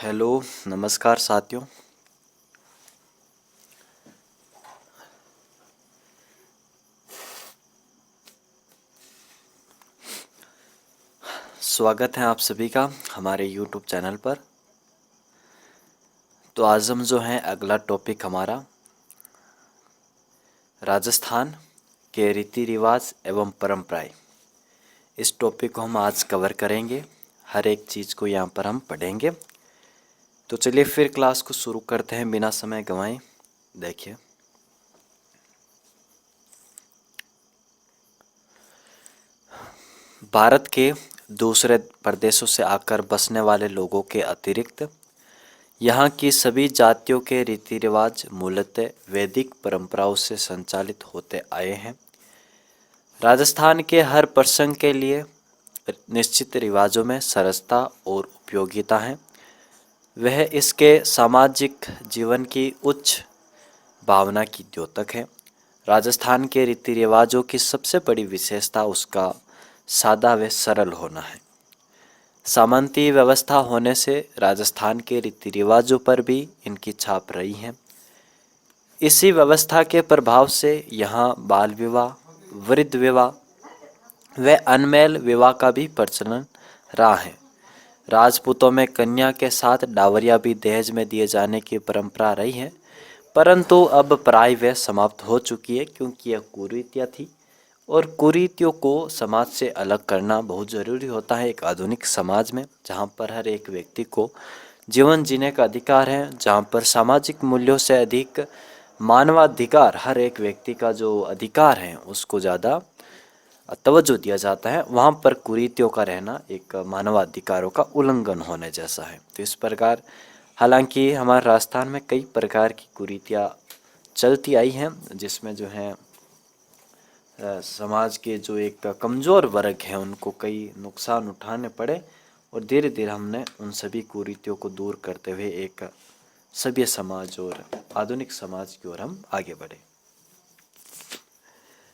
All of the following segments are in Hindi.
हेलो, नमस्कार साथियों। स्वागत है आप सभी का हमारे YouTube चैनल पर। तो आज हम जो हैं अगला टॉपिक हमारा राजस्थान के रीति रिवाज एवं परंपराएं, इस टॉपिक को हम आज कवर करेंगे। हर एक चीज़ को यहाँ पर हम पढ़ेंगे। तो चलिए फिर क्लास को शुरू करते हैं बिना समय गंवाए। देखिए, भारत के दूसरे प्रदेशों से आकर बसने वाले लोगों के अतिरिक्त यहाँ की सभी जातियों के रीति रिवाज मूलतः वैदिक परंपराओं से संचालित होते आए हैं। राजस्थान के हर प्रसंग के लिए निश्चित रिवाजों में सरसता और उपयोगिता है। वह इसके सामाजिक जीवन की उच्च भावना की द्योतक है। राजस्थान के रीति रिवाजों की सबसे बड़ी विशेषता उसका सादा व सरल होना है। सामंती व्यवस्था होने से राजस्थान के रीति रिवाजों पर भी इनकी छाप रही है। इसी व्यवस्था के प्रभाव से यहाँ बाल विवाह, वृद्ध विवाह व अनमेल विवाह का भी प्रचलन रहा है। राजपूतों में कन्या के साथ डावरिया भी दहेज में दिए जाने की परंपरा रही है, परंतु अब प्राय वह समाप्त हो चुकी है, क्योंकि यह कुरीतियाँ थी और कुरीतियों को समाज से अलग करना बहुत ज़रूरी होता है एक आधुनिक समाज में, जहाँ पर हर एक व्यक्ति को जीवन जीने का अधिकार है, जहाँ पर सामाजिक मूल्यों से अधिक मानवाधिकार, हर एक व्यक्ति का जो अधिकार है उसको ज़्यादा तवज्जो दिया जाता है। वहाँ पर कुरीतियों का रहना एक मानवाधिकारों का उल्लंघन होने जैसा है। तो इस प्रकार हालांकि हमारे राजस्थान में कई प्रकार की कुरीतियाँ चलती आई हैं, जिसमें जो है समाज के जो एक कमज़ोर वर्ग हैं उनको कई नुकसान उठाने पड़े, और धीरे धीरे हमने उन सभी कुरीतियों को दूर करते हुए एक सभ्य समाज और आधुनिक समाज की ओर हम आगे बढ़े।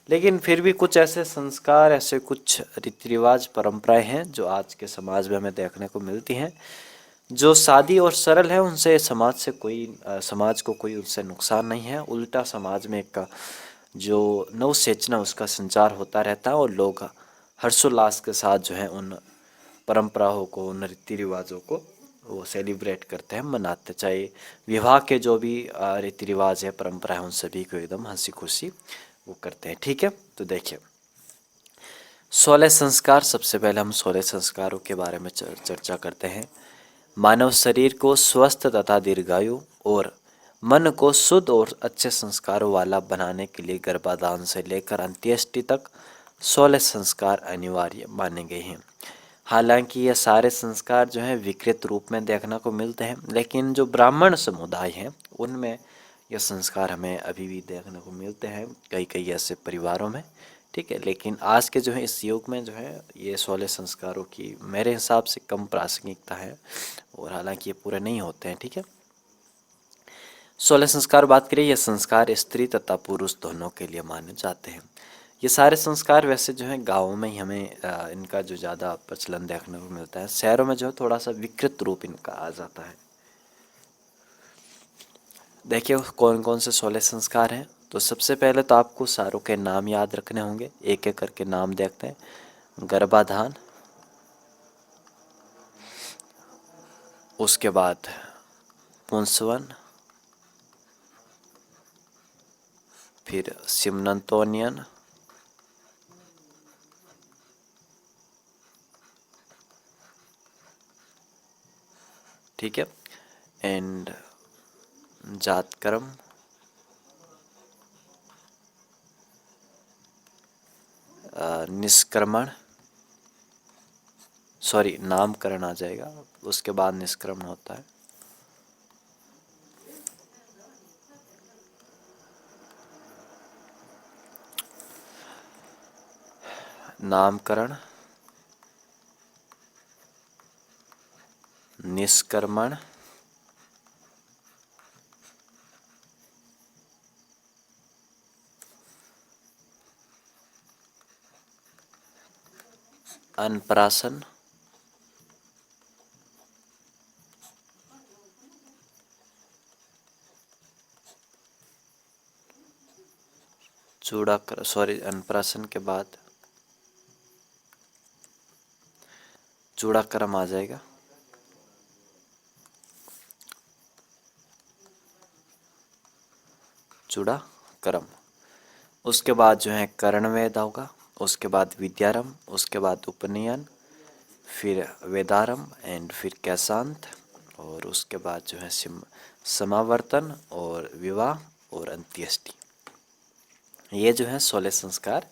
लेकिन फिर भी कुछ ऐसे संस्कार, ऐसे कुछ रीति रिवाज परंपराएं हैं जो आज के समाज में हमें देखने को मिलती हैं, जो सादी और सरल है। उनसे समाज को कोई उनसे नुकसान नहीं है। उल्टा समाज में एक जो नव चेतना उसका संचार होता रहता है, और लोग हर्षोल्लास के साथ जो है उन परंपराओं को, उन रीति रिवाजों को वो सेलिब्रेट करते हैं, मनाते। चाहे विवाह के जो भी रीति रिवाज है, परंपरा है, उन सभी को एकदम हंसी खुशी वो करते हैं। ठीक है, तो देखिए 16 संस्कार। सबसे पहले हम 16 संस्कारों के बारे में चर्चा करते हैं। मानव शरीर को स्वस्थ तथा दीर्घायु और मन को शुद्ध और अच्छे संस्कारों वाला बनाने के लिए गर्भाधान से लेकर अंत्येष्टि तक 16 संस्कार अनिवार्य माने गए हैं। हालांकि ये सारे संस्कार जो हैं विकृत रूप में देखने को मिलते हैं, लेकिन जो ब्राह्मण समुदाय हैं उनमें ये संस्कार हमें अभी भी देखने को मिलते हैं, कई कई ऐसे परिवारों में। ठीक है, लेकिन आज के जो है इस युग में जो है ये 16 संस्कारों की मेरे हिसाब से कम प्रासंगिकता है, और हालांकि ये पूरे नहीं होते हैं। ठीक है, 16 संस्कार बात करें, ये संस्कार स्त्री तथा पुरुष दोनों के लिए माने जाते हैं। ये सारे संस्कार वैसे जो है गाँवों में ही हमें इनका जो ज़्यादा प्रचलन देखने को मिलता है। शहरों में जो है थोड़ा सा विकृत रूप इनका आ जाता है। देखिए कौन कौन से 16 संस्कार हैं। तो सबसे पहले तो आपको सारों के नाम याद रखने होंगे, एक एक करके नाम देखते हैं। गर्भाधान, उसके बाद पुंसवन, फिर सिमनंतोनियन, ठीक है, एंड जातकर्म, निष्क्रमण, सॉरी नामकरण आ जाएगा, उसके बाद निष्क्रमण होता है। नामकरण, निष्क्रमण, अनप्राशन, अन्नप्राशन के बाद चूड़ाकर्म आ जाएगा। चूड़ाकर्म, उसके बाद जो है कर्णवेद होगा, उसके बाद विद्यारंभ, उसके बाद उपनयन, फिर वेदारंभ एंड फिर कैशांत, और उसके बाद जो है समावर्तन और विवाह और अंत्येष्टि। ये जो है 16 संस्कार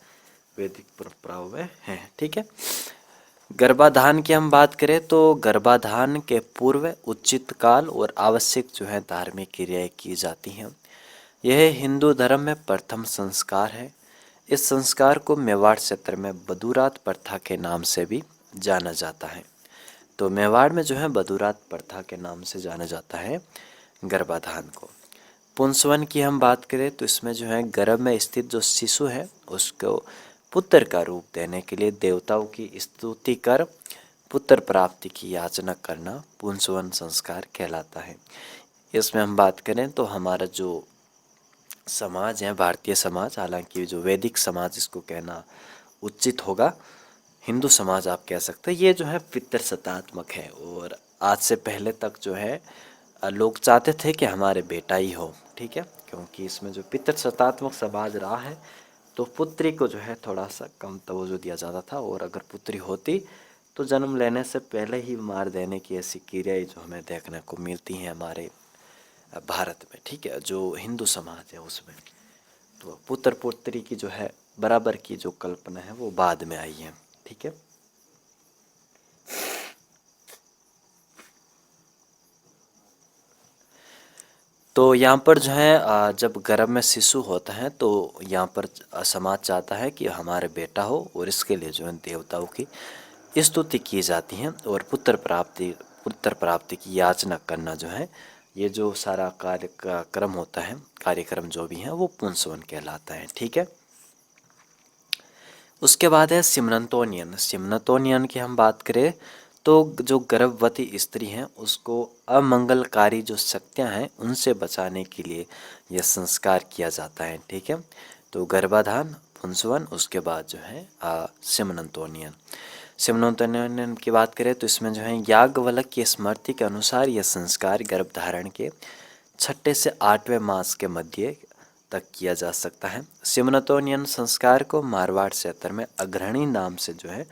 वैदिक परंपराओं में हैं। ठीक है। गर्भाधान की हम बात करें तो गर्भाधान के पूर्व उचित काल और आवश्यक जो है धार्मिक क्रियाएं की जाती हैं। यह हिंदू धर्म में प्रथम संस्कार है। इस संस्कार को मेवाड़ क्षेत्र में बधुरात प्रथा के नाम से भी जाना जाता है। तो मेवाड़ में जो है बधुरात प्रथा के नाम से जाना जाता है गर्भाधान को। पुंसवन की हम बात करें तो इसमें जो है गर्भ में स्थित जो शिशु है उसको पुत्र का रूप देने के लिए देवताओं की स्तुति कर पुत्र प्राप्ति की याचना करना पुंसवन संस्कार कहलाता है। इसमें हम बात करें तो हमारा जो समाज है, भारतीय समाज, हालांकि जो वैदिक समाज इसको कहना उचित होगा, हिंदू समाज आप कह सकते हैं, ये जो है पितृसत्तात्मक है। और आज से पहले तक जो है लोग चाहते थे कि हमारे बेटा ही हो। ठीक है, क्योंकि इसमें जो पितृसत्तात्मक समाज रहा है तो पुत्री को जो है थोड़ा सा कम तवज्जो दिया जाता था, और अगर पुत्री होती तो जन्म लेने से पहले ही मार देने की ऐसी क्रियाएं जो हमें देखने को मिलती हैं हमारे भारत में। ठीक है, जो हिंदू समाज है उसमें तो पुत्र पुत्री की जो है बराबर की जो कल्पना है वो बाद में आई है। ठीक है। तो यहाँ पर जो है जब गर्भ में शिशु होता है तो यहाँ पर समाज चाहता है कि हमारे बेटा हो, और इसके लिए जो है देवताओं की स्तुति की जाती है और पुत्र प्राप्ति की याचना करना जो है, ये जो सारा कार्यक्रम होता है, कार्यक्रम जो भी है वो पुंसवन कहलाता है। ठीक है। उसके बाद है सिमनतोनियन। सिमनतोनियन की हम बात करें तो जो गर्भवती स्त्री हैं उसको अमंगलकारी जो शक्तियां हैं उनसे बचाने के लिए यह संस्कार किया जाता है। ठीक है। तो गर्भाधान, पुंसवन, उसके बाद जो है सिमनतोनियन। सिमनतोनियन की बात करें तो इसमें जो है याज्ञवल्क्य की स्मृति के अनुसार यह संस्कार गर्भधारण के 6 से 8वें मास के मध्य तक किया जा सकता है। सिमनतोनियन संस्कार को मारवाड़ क्षेत्र में अग्रहणी नाम से जो है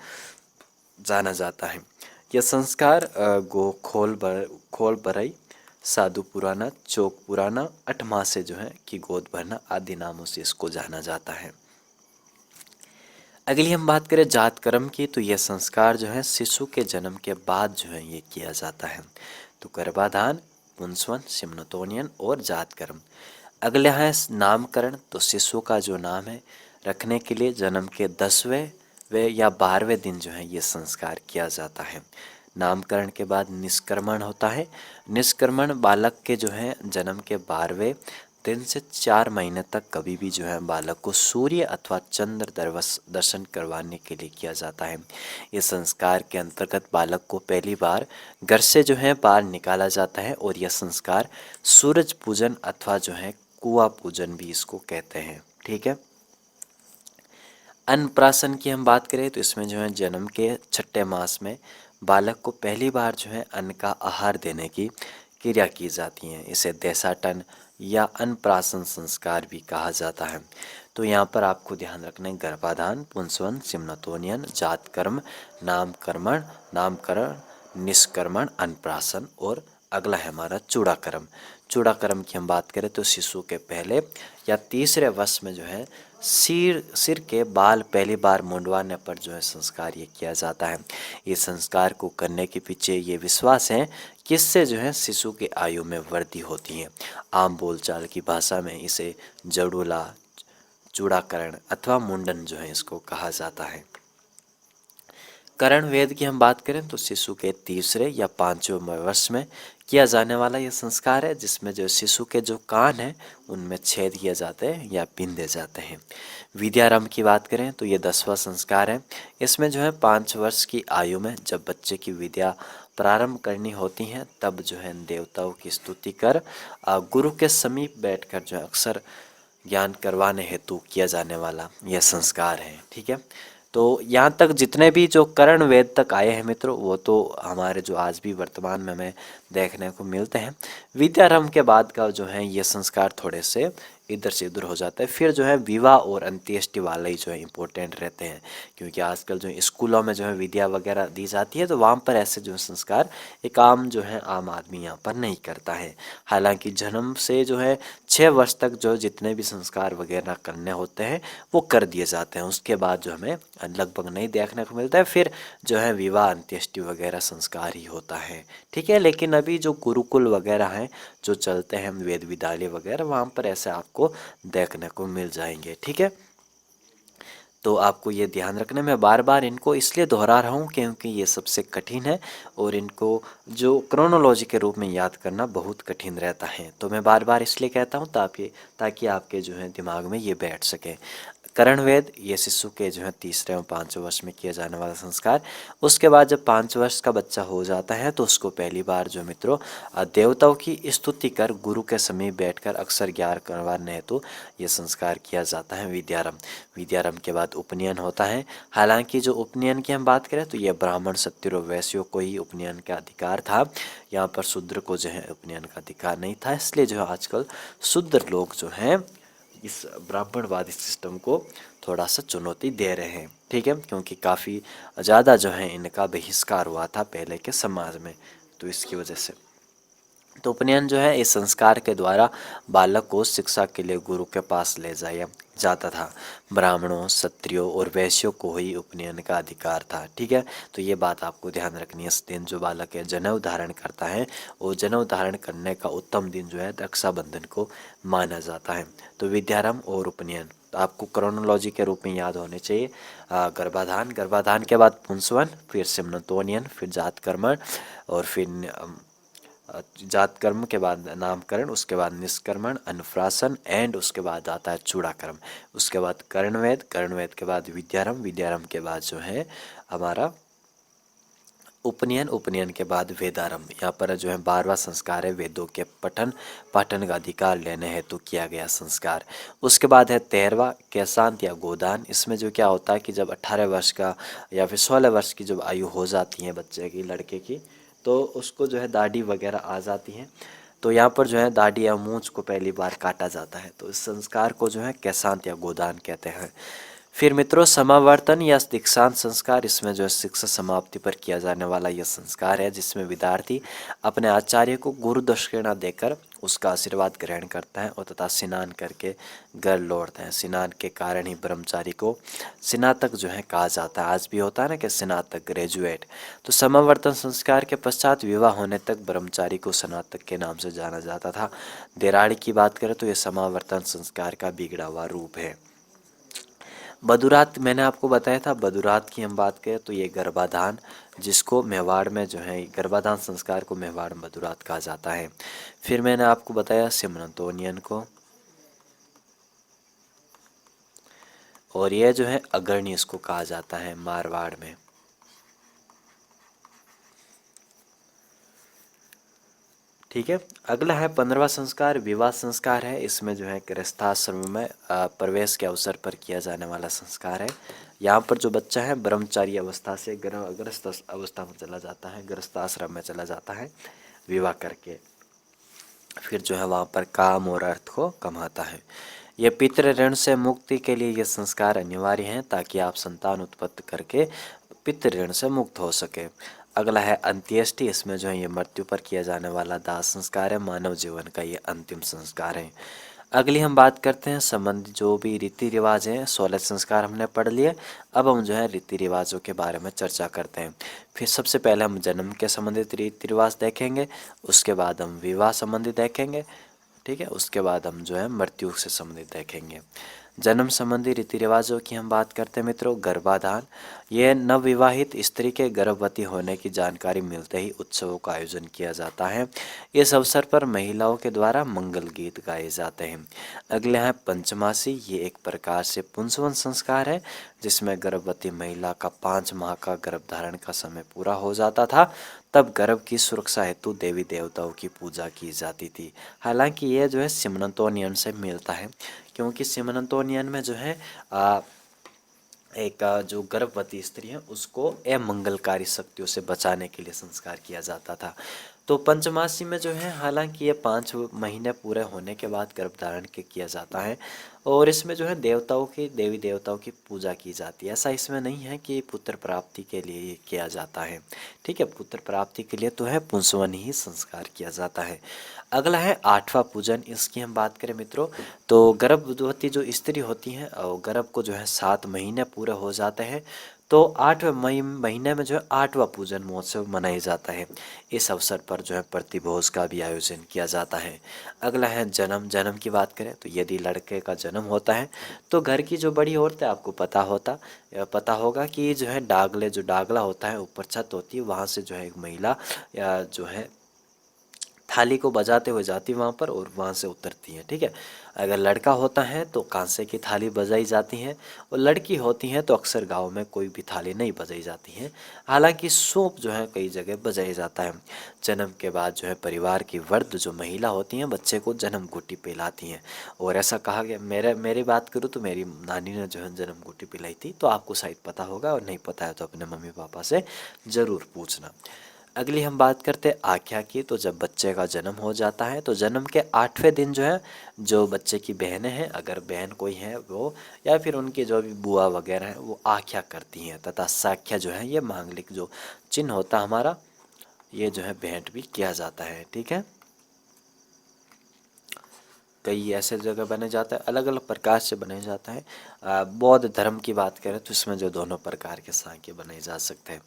जाना जाता है। यह संस्कार खोल बरई, साधु पुराना, चौक पुराना, 8 माह से जो है कि गोद भरना आदि नामों से इसको जाना जाता है। अगली हम बात करें जात कर्म की, तो यह संस्कार जो है शिशु के जन्म के बाद जो है ये किया जाता है। तो गर्भाधान, पुंसवन, सिमनतोनियन और जात कर्म। अगले है नामकरण। तो शिशु का जो नाम है रखने के लिए जन्म के 10वें या 12वें दिन जो है ये संस्कार किया जाता है। नामकरण के बाद निष्क्रमण होता है। निष्क्रमण बालक के जो है जन्म के 12वें दिन से 4 महीने तक कभी भी जो है बालक को सूर्य अथवा चंद्र दर्शन करवाने के लिए किया जाता है। इस संस्कार के अंतर्गत बालक को पहली बार घर से जो है बाहर निकाला जाता है, और यह संस्कार सूरज पूजन अथवा जो है कुआं पूजन भी इसको कहते हैं। ठीक है। अन्नप्राशन की हम बात करें तो इसमें जो है जन्म के 6ठे मास में बालक को पहली बार जो है अन्न का आहार देने की क्रिया की जाती है। इसे देशाटन या अन्नप्राशन संस्कार भी कहा जाता है। तो यहाँ पर आपको ध्यान रखना है गर्भाधान, पुंसवन, सिमनतोनियन, जात कर्म, नामकरण, निष्क्रमण, अन्नप्राशन, और अगला है हमारा चूड़ाकर्म। चूड़ाकर्म की हम बात करें तो शिशु के पहले या तीसरे वर्ष में जो है सिर के बाल पहली बार मुंडवाने पर जो है संस्कार ये किया जाता है। इस संस्कार को करने के पीछे ये विश्वास है कि इससे जो है शिशु की आयु में वृद्धि होती है। आम बोलचाल की भाषा में इसे जड़ूला, चूड़ाकरण अथवा मुंडन जो है इसको कहा जाता है। करण वेद की हम बात करें तो शिशु के तीसरे या 5वें वर्ष में किया जाने वाला यह संस्कार है, जिसमें जो शिशु के जो कान हैं उनमें छेद किए जाते हैं या बिंधे जाते हैं। विद्यारंभ की बात करें तो ये 10वां संस्कार है। इसमें जो है 5 वर्ष की आयु में जब बच्चे की विद्या प्रारंभ करनी होती है तब जो है देवताओं की स्तुति कर गुरु के समीप बैठकर जो है अक्सर ज्ञान करवाने हेतु किया जाने वाला यह संस्कार है। ठीक है, तो यहाँ तक जितने भी जो कर्ण वेद तक आए हैं मित्रों, वो तो हमारे जो आज भी वर्तमान में हमें देखने को मिलते हैं। विद्यारंभ के बाद का जो है ये संस्कार थोड़े से इधर से उधर हो जाता है। फिर जो है विवाह और अंत्येष्टि वाले ही जो है इम्पोर्टेंट रहते हैं, क्योंकि आजकल जो स्कूलों में जो है विद्या वगैरह दी जाती है, तो वहाँ पर ऐसे जो संस्कार एक आम जो है आम आदमी यहाँ पर नहीं करता है। हालांकि जन्म से जो है 6 वर्ष तक जो जितने भी संस्कार वगैरह करने होते हैं वो कर दिए जाते हैं, उसके बाद जो हमें लगभग नहीं देखने को मिलता है। फिर जो है विवाह अंत्येष्टि वगैरह संस्कार ही होता है। ठीक है, लेकिन अभी जो गुरुकुल वगैरह हैं जो चलते हैं वेद विद्यालय वगैरह, वहाँ पर ऐसे आपको देखने को मिल जाएंगे। ठीक है, तो आपको ये ध्यान रखना, मैं बार बार इनको इसलिए दोहरा रहा हूँ क्योंकि ये सबसे कठिन है और इनको जो क्रोनोलॉजी के रूप में याद करना बहुत कठिन रहता है। तो मैं बार बार इसलिए कहता हूँ ताकि आपके जो है दिमाग में ये बैठ सके। करणवेद ये शिशु के जो है 3 और 5 वर्ष में किया जाने वाला संस्कार। उसके बाद जब 5 वर्ष का बच्चा हो जाता है तो उसको पहली बार जो मित्रों देवताओं की स्तुति कर गुरु के समीप बैठकर अक्षर ज्ञान करवाने हेतु ये संस्कार किया जाता है विद्यारंभ। विद्यारंभ के बाद उपनयन होता है। हालांकि जो उपनयन की हम बात करें तो ये ब्राह्मण क्षत्रिय और वैश्यों को ही उपनयन का अधिकार था, यहाँ पर शूद्र को जो है उपनयन का अधिकार नहीं था। इसलिए जो है आजकल शूद्र लोग जो हैं इस ब्राह्मणवादी सिस्टम को थोड़ा सा चुनौती दे रहे हैं। ठीक है, क्योंकि काफ़ी ज़्यादा जो है इनका बहिष्कार हुआ था पहले के समाज में, तो इसकी वजह से तो उपनयन जो है इस संस्कार के द्वारा बालक को शिक्षा के लिए गुरु के पास ले जाया जाता था। ब्राह्मणों क्षत्रियों और वैश्यों को ही उपनयन का अधिकार था। ठीक है, तो ये बात आपको ध्यान रखनी है। इस दिन जो बालक है जनेऊ धारण करता है, और जनेऊ धारण करने का उत्तम दिन जो है रक्षाबंधन को माना जाता है। तो विद्यारंभ और उपनयन तो आपको क्रोनोलॉजी के रूप में याद होने चाहिए। गर्भाधान, गर्भाधान के बाद पुंसवन, फिर सिमनतोनियन, फिर जातकर्मण, और फिर जात कर्म के बाद नामकरण, उसके बाद निष्कर्मण, अनुप्राशन, एंड उसके बाद आता है चूड़ाकर्म। उसके बाद कर्णवेद, कर्णवेद के बाद विद्यारंभ, विद्यारंभ के बाद जो है हमारा उपनयन, उपनयन के बाद वेदारंभ। यहाँ पर जो है 12वां संस्कार है वेदों के पठन पाठन का अधिकार लेने हेतु किया गया संस्कार। उसके बाद है 13वां केशांत या गोदान। इसमें जो क्या होता है कि जब 18 वर्ष का या फिर 16 वर्ष की जब आयु हो जाती है बच्चे की, लड़के की, तो उसको जो है दाढ़ी वगैरह आ जाती है, तो यहाँ पर जो है दाढ़ी या मूंछ को पहली बार काटा जाता है। तो इस संस्कार को जो है केशांत या गोदान कहते हैं। फिर मित्रों समावर्तन या दीक्षांत संस्कार, इसमें जो है शिक्षा समाप्ति पर किया जाने वाला यह संस्कार है, जिसमें विद्यार्थी अपने आचार्य को गुरु दक्षिणा देकर उसका आशीर्वाद ग्रहण करता है और तथा स्नान करके घर लौटते हैं। स्नान के कारण ही ब्रह्मचारी को स्नातक जो है कहा जाता है। आज भी होता है ना कि स्नातक, ग्रेजुएट। तो समावर्तन संस्कार के पश्चात विवाह होने तक ब्रह्मचारी को स्नातक के नाम से जाना जाता था। देराड़ी की बात करें तो यह समावर्तन संस्कार का बिगड़ा हुआ रूप है। बदुरात मैंने आपको बताया था, बदुरात की हम बात करें तो ये गर्भाधान, जिसको मेवाड़ में जो है गर्भाधान संस्कार को मेवाड़ में बदुरात कहा जाता है। फिर मैंने आपको बताया सिमरतोनियन को, और यह जो है अग्रणी इसको कहा जाता है मारवाड़ में। ठीक है, अगला है 15वां संस्कार विवाह संस्कार है। इसमें जो है गृहस्थाश्रम में प्रवेश के अवसर पर किया जाने वाला संस्कार है। यहाँ पर जो बच्चा है ब्रह्मचारी अवस्था से गृहस्थ अवस्था में चला जाता है, गृहस्थाश्रम में चला जाता है विवाह करके। फिर जो है वहाँ पर काम और अर्थ को कमाता है। ये पितृ ऋण से मुक्ति के लिए ये संस्कार अनिवार्य हैं, ताकि आप संतान उत्पत्ति करके पितृ ऋण से मुक्त हो सके। अगला है अंत्येष्टि। इसमें जो है ये मृत्यु पर किया जाने वाला दाह संस्कार है, मानव जीवन का ये अंतिम संस्कार है। अगली हम बात करते हैं संबंध जो भी रीति रिवाज हैं। 16 संस्कार हमने पढ़ लिए, अब हम जो है रीति रिवाजों के बारे में चर्चा करते हैं। फिर सबसे पहले हम जन्म के संबंधित रीति रिवाज देखेंगे, उसके बाद हम विवाह संबंधित देखेंगे। ठीक है, उसके बाद हम जो है मृत्यु से संबंधित देखेंगे। जन्म संबंधी रीति रिवाजों की हम बात करते हैं मित्रों। गर्भाधान, यह नवविवाहित स्त्री के गर्भवती होने की जानकारी मिलते ही उत्सवों का आयोजन किया जाता है। इस अवसर पर महिलाओं के द्वारा मंगल गीत गाए जाते हैं। अगले हैं पंचमासी। ये एक प्रकार से पुंसवन संस्कार है, जिसमें गर्भवती महिला का 5 माह का गर्भधारण का समय पूरा हो जाता था। तब गर्भ की सुरक्षा हेतु देवी देवताओं की पूजा की जाती थी। हालांकि यह जो है सिमनतोनियन से मिलता है, क्योंकि सिमंतोनियन में जो है एक जो गर्भवती स्त्री है उसको अमंगलकारी शक्तियों से बचाने के लिए संस्कार किया जाता था। तो पंचमासी में जो है हालांकि ये 5 महीने पूरे होने के बाद गर्भधारण के किया जाता है और इसमें जो है देवी देवताओं की पूजा की जाती है। ऐसा इसमें नहीं है कि पुत्र प्राप्ति के लिए ये किया जाता है, ठीक है। पुत्र प्राप्ति के लिए तो है पुंसवन ही संस्कार किया जाता है। अगला है 8वां पूजन। इसकी हम बात करें मित्रों तो गर्भवती जो स्त्री होती है और गर्भ को जो है 7 महीने पूरे हो जाते हैं तो 8वें महीने में जो है 8वां पूजन महोत्सव मनाया जाता है। इस अवसर पर जो है प्रतिभोज का भी आयोजन किया जाता है। अगला है जन्म की बात करें तो यदि लड़के का जन्म होता है तो घर की जो बड़ी औरतें, आपको पता होगा कि जो है जो डागला होता है, ऊपर छत होती है, वहाँ से जो है एक महिला या जो है थाली को बजाते हुए जाती वहाँ पर और वहाँ से उतरती है, ठीक है। अगर लड़का होता है तो कांसे की थाली बजाई जाती है और लड़की होती है तो अक्सर गांव में कोई भी थाली नहीं बजाई जाती है। हालांकि सूप जो है कई जगह बजाया जाता है। जन्म के बाद जो है परिवार की वृद्ध जो महिला होती हैं बच्चे को जन्म घुट्टी पिलाती हैं और ऐसा कहा गया, मेरी बात करूँ तो मेरी नानी ने जो है जन्म घुट्टी पिलाई थी, तो आपको शायद पता होगा और नहीं पता है तो अपने मम्मी पापा से ज़रूर पूछना। अगली हम बात करते हैं आख्या की। तो जब बच्चे का जन्म हो जाता है तो जन्म के 8वें दिन जो है जो बच्चे की बहनें हैं, अगर बहन कोई है वो या फिर उनकी जो भी बुआ वगैरह हैं वो आख्या करती हैं तथा साख्या जो है ये मांगलिक जो चिन्ह होता है हमारा, ये जो है भेंट भी किया जाता है, ठीक है। कई ऐसे जगह बने जाता है, अलग अलग प्रकार से बनाया जाता है। बौद्ध धर्म की बात करें तो इसमें जो दोनों प्रकार के साख्य बनाए जा सकते हैं।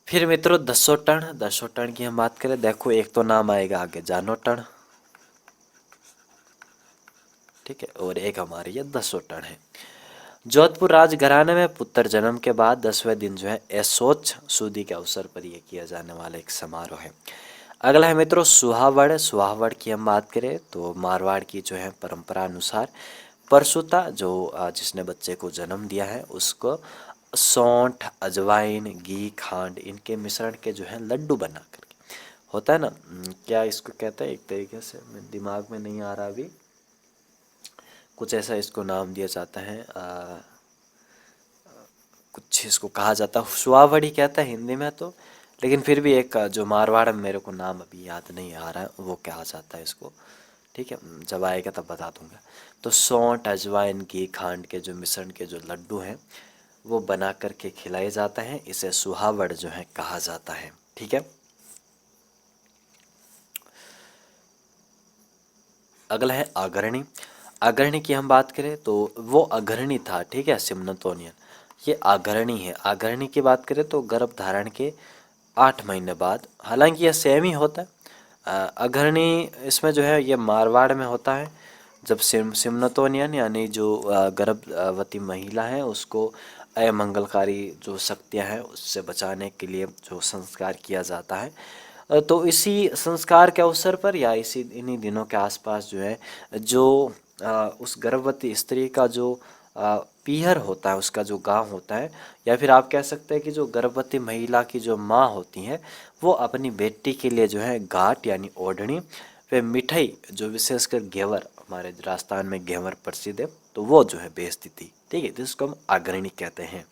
फिर मित्रों दसोटन की हम बात करें, देखो एक तो नाम आएगा आगे जानोटन, ठीक है, और एक हमारे ये दसोटन है। जोधपुर राजघराने में पुत्र जन्म के बाद 10वें दिन जो है ऐशोच सुदी के अवसर पर यह किया जाने वाला एक समारोह है। अगला है मित्रों सुहावड़ की हम बात करें तो मारवाड़ की जो है परंपरा अनुसार परसुता जो जिसने बच्चे को जन्म दिया है उसको सौंठ, अजवाइन, घी, खांड इनके मिश्रण के जो है लड्डू बना करके, होता है ना, क्या इसको कहते हैं एक तरीके से दिमाग में नहीं आ रहा अभी, कुछ ऐसा इसको नाम दिया जाता है, कुछ इसको कहा जाता है, सुहावड़ी कहता है हिंदी में तो, लेकिन फिर भी एक जो मारवाड़ में मेरे को नाम अभी याद नहीं आ रहा है वो कहा जाता है इसको, ठीक है, जब आएगा तब बता दूंगा। तो सौंठ, अजवाइन, घी, खांड के जो मिश्रण के जो लड्डू हैं वो बना करके खिलाए जाता है, इसे सुहावड़ जो है कहा जाता है, ठीक है। अगला है अग्रणी की हम बात करें तो वो अग्रणी था, ठीक है, सिमनतोनियन ये अग्रणी है। अग्रणी की बात करें तो गर्भ धारण के 8 महीने बाद, हालांकि यह सेम ही होता है। अग्रणी इसमें जो है ये मारवाड़ में होता है। जब सिमनतोनियन यानी जो गर्भवती महिला है उसको अमंगलकारी जो शक्तियाँ हैं उससे बचाने के लिए जो संस्कार किया जाता है, तो इसी संस्कार के अवसर पर या इन्हीं दिनों के आसपास जो है जो उस गर्भवती स्त्री का जो पीहर होता है, उसका जो गांव होता है, या फिर आप कह सकते हैं कि जो गर्भवती महिला की जो माँ होती हैं वो अपनी बेटी के लिए जो है घाट यानी ओढ़नी वे मिठाई जो विशेषकर घेवर, हमारे राजस्थान में घेवर प्रसिद्ध है, तो वो जो है बेचती थी, ठीक है, जिसको हम अग्रणी कहते हैं,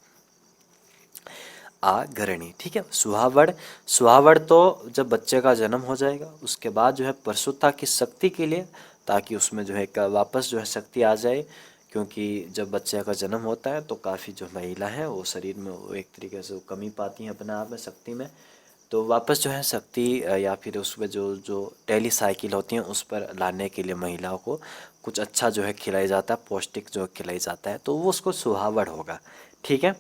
अग्रणी, ठीक है। सुहावड़ तो जब बच्चे का जन्म हो जाएगा उसके बाद जो है प्रसूता की शक्ति के लिए, ताकि उसमें जो है वापस जो है शक्ति आ जाए, क्योंकि जब बच्चे का जन्म होता है तो काफ़ी जो महिला है वो शरीर में वो एक तरीके से वो कमी पाती हैं अपने आप में शक्ति में, तो वापस जो है शक्ति या फिर उसमें जो जो डेली साइकिल होती हैं उस पर लाने के लिए महिलाओं को कुछ अच्छा जो है खिलाया जाता है, पौष्टिक जो खिलाई जाता है, तो वो उसको सुहावड़ होगा, ठीक है।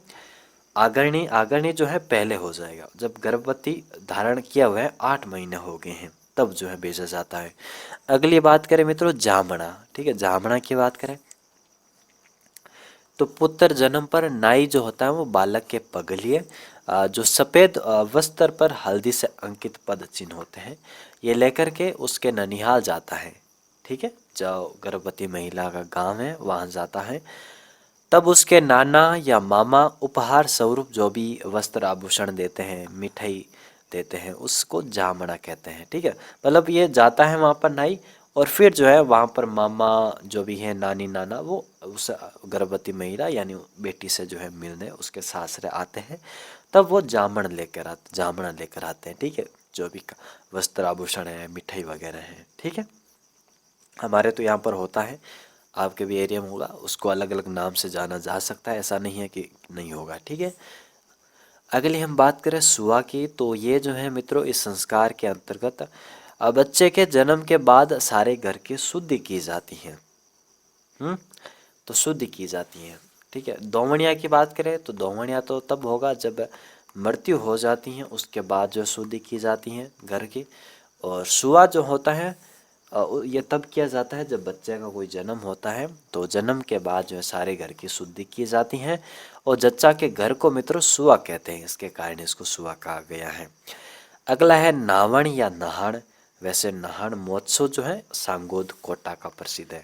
आगरणी जो है पहले हो जाएगा जब गर्भवती धारण किया हुआ है 8 महीने हो गए हैं तब जो है बेचा जाता है। अगली बात करें मित्रों जामना, ठीक है, जामना की बात करें तो पुत्र जन्म पर नाई जो होता है वो बालक के पगलिए जो सफ़ेद वस्त्र पर हल्दी से अंकित पद चिन्ह होते हैं ये लेकर के उसके ननिहाल जाता है, ठीक है, जो गर्भवती महिला का गांव है वहाँ जाता है। तब उसके नाना या मामा उपहार स्वरूप जो भी वस्त्र आभूषण देते हैं, मिठाई देते हैं, उसको जामना कहते हैं, ठीक है। मतलब ये जाता है वहाँ पर नाई और फिर जो है वहाँ पर मामा जो भी है, नानी नाना, वो उस गर्भवती महिला यानी बेटी से जो है मिलने उसके सासरे आते हैं। तब वो जामन लेकर आते हैं, ठीक है, जो भी वस्त्र आभूषण है, मिठाई वगैरह है, ठीक है। हमारे तो यहाँ पर होता है, आपके भी एरिया में होगा, उसको अलग अलग नाम से जाना जा सकता है, ऐसा नहीं है कि नहीं होगा, ठीक है। अगली हम बात करें सुआ की, तो ये जो है मित्रों इस संस्कार के अंतर्गत बच्चे के जन्म के बाद सारे घर की शुद्धि की जाती है। तो शुद्धि की जाती है, ठीक है। दोमड़िया की बात करें तो दोमड़िया तो तब होगा जब मृत्यु हो जाती है, उसके बाद जो शुद्धि की जाती है घर की। और सुआ जो होता है ये तब किया जाता है जब बच्चे का कोई जन्म होता है, तो जन्म के बाद जो है सारे घर की शुद्धि की जाती है। और जच्चा के घर को मित्रों सुआ कहते हैं, इसके कारण इसको सुआ कहा गया है। अगला है नावण या नहाण। वैसे नहाण महोत्सव जो है सांगोद कोटा का प्रसिद्ध है।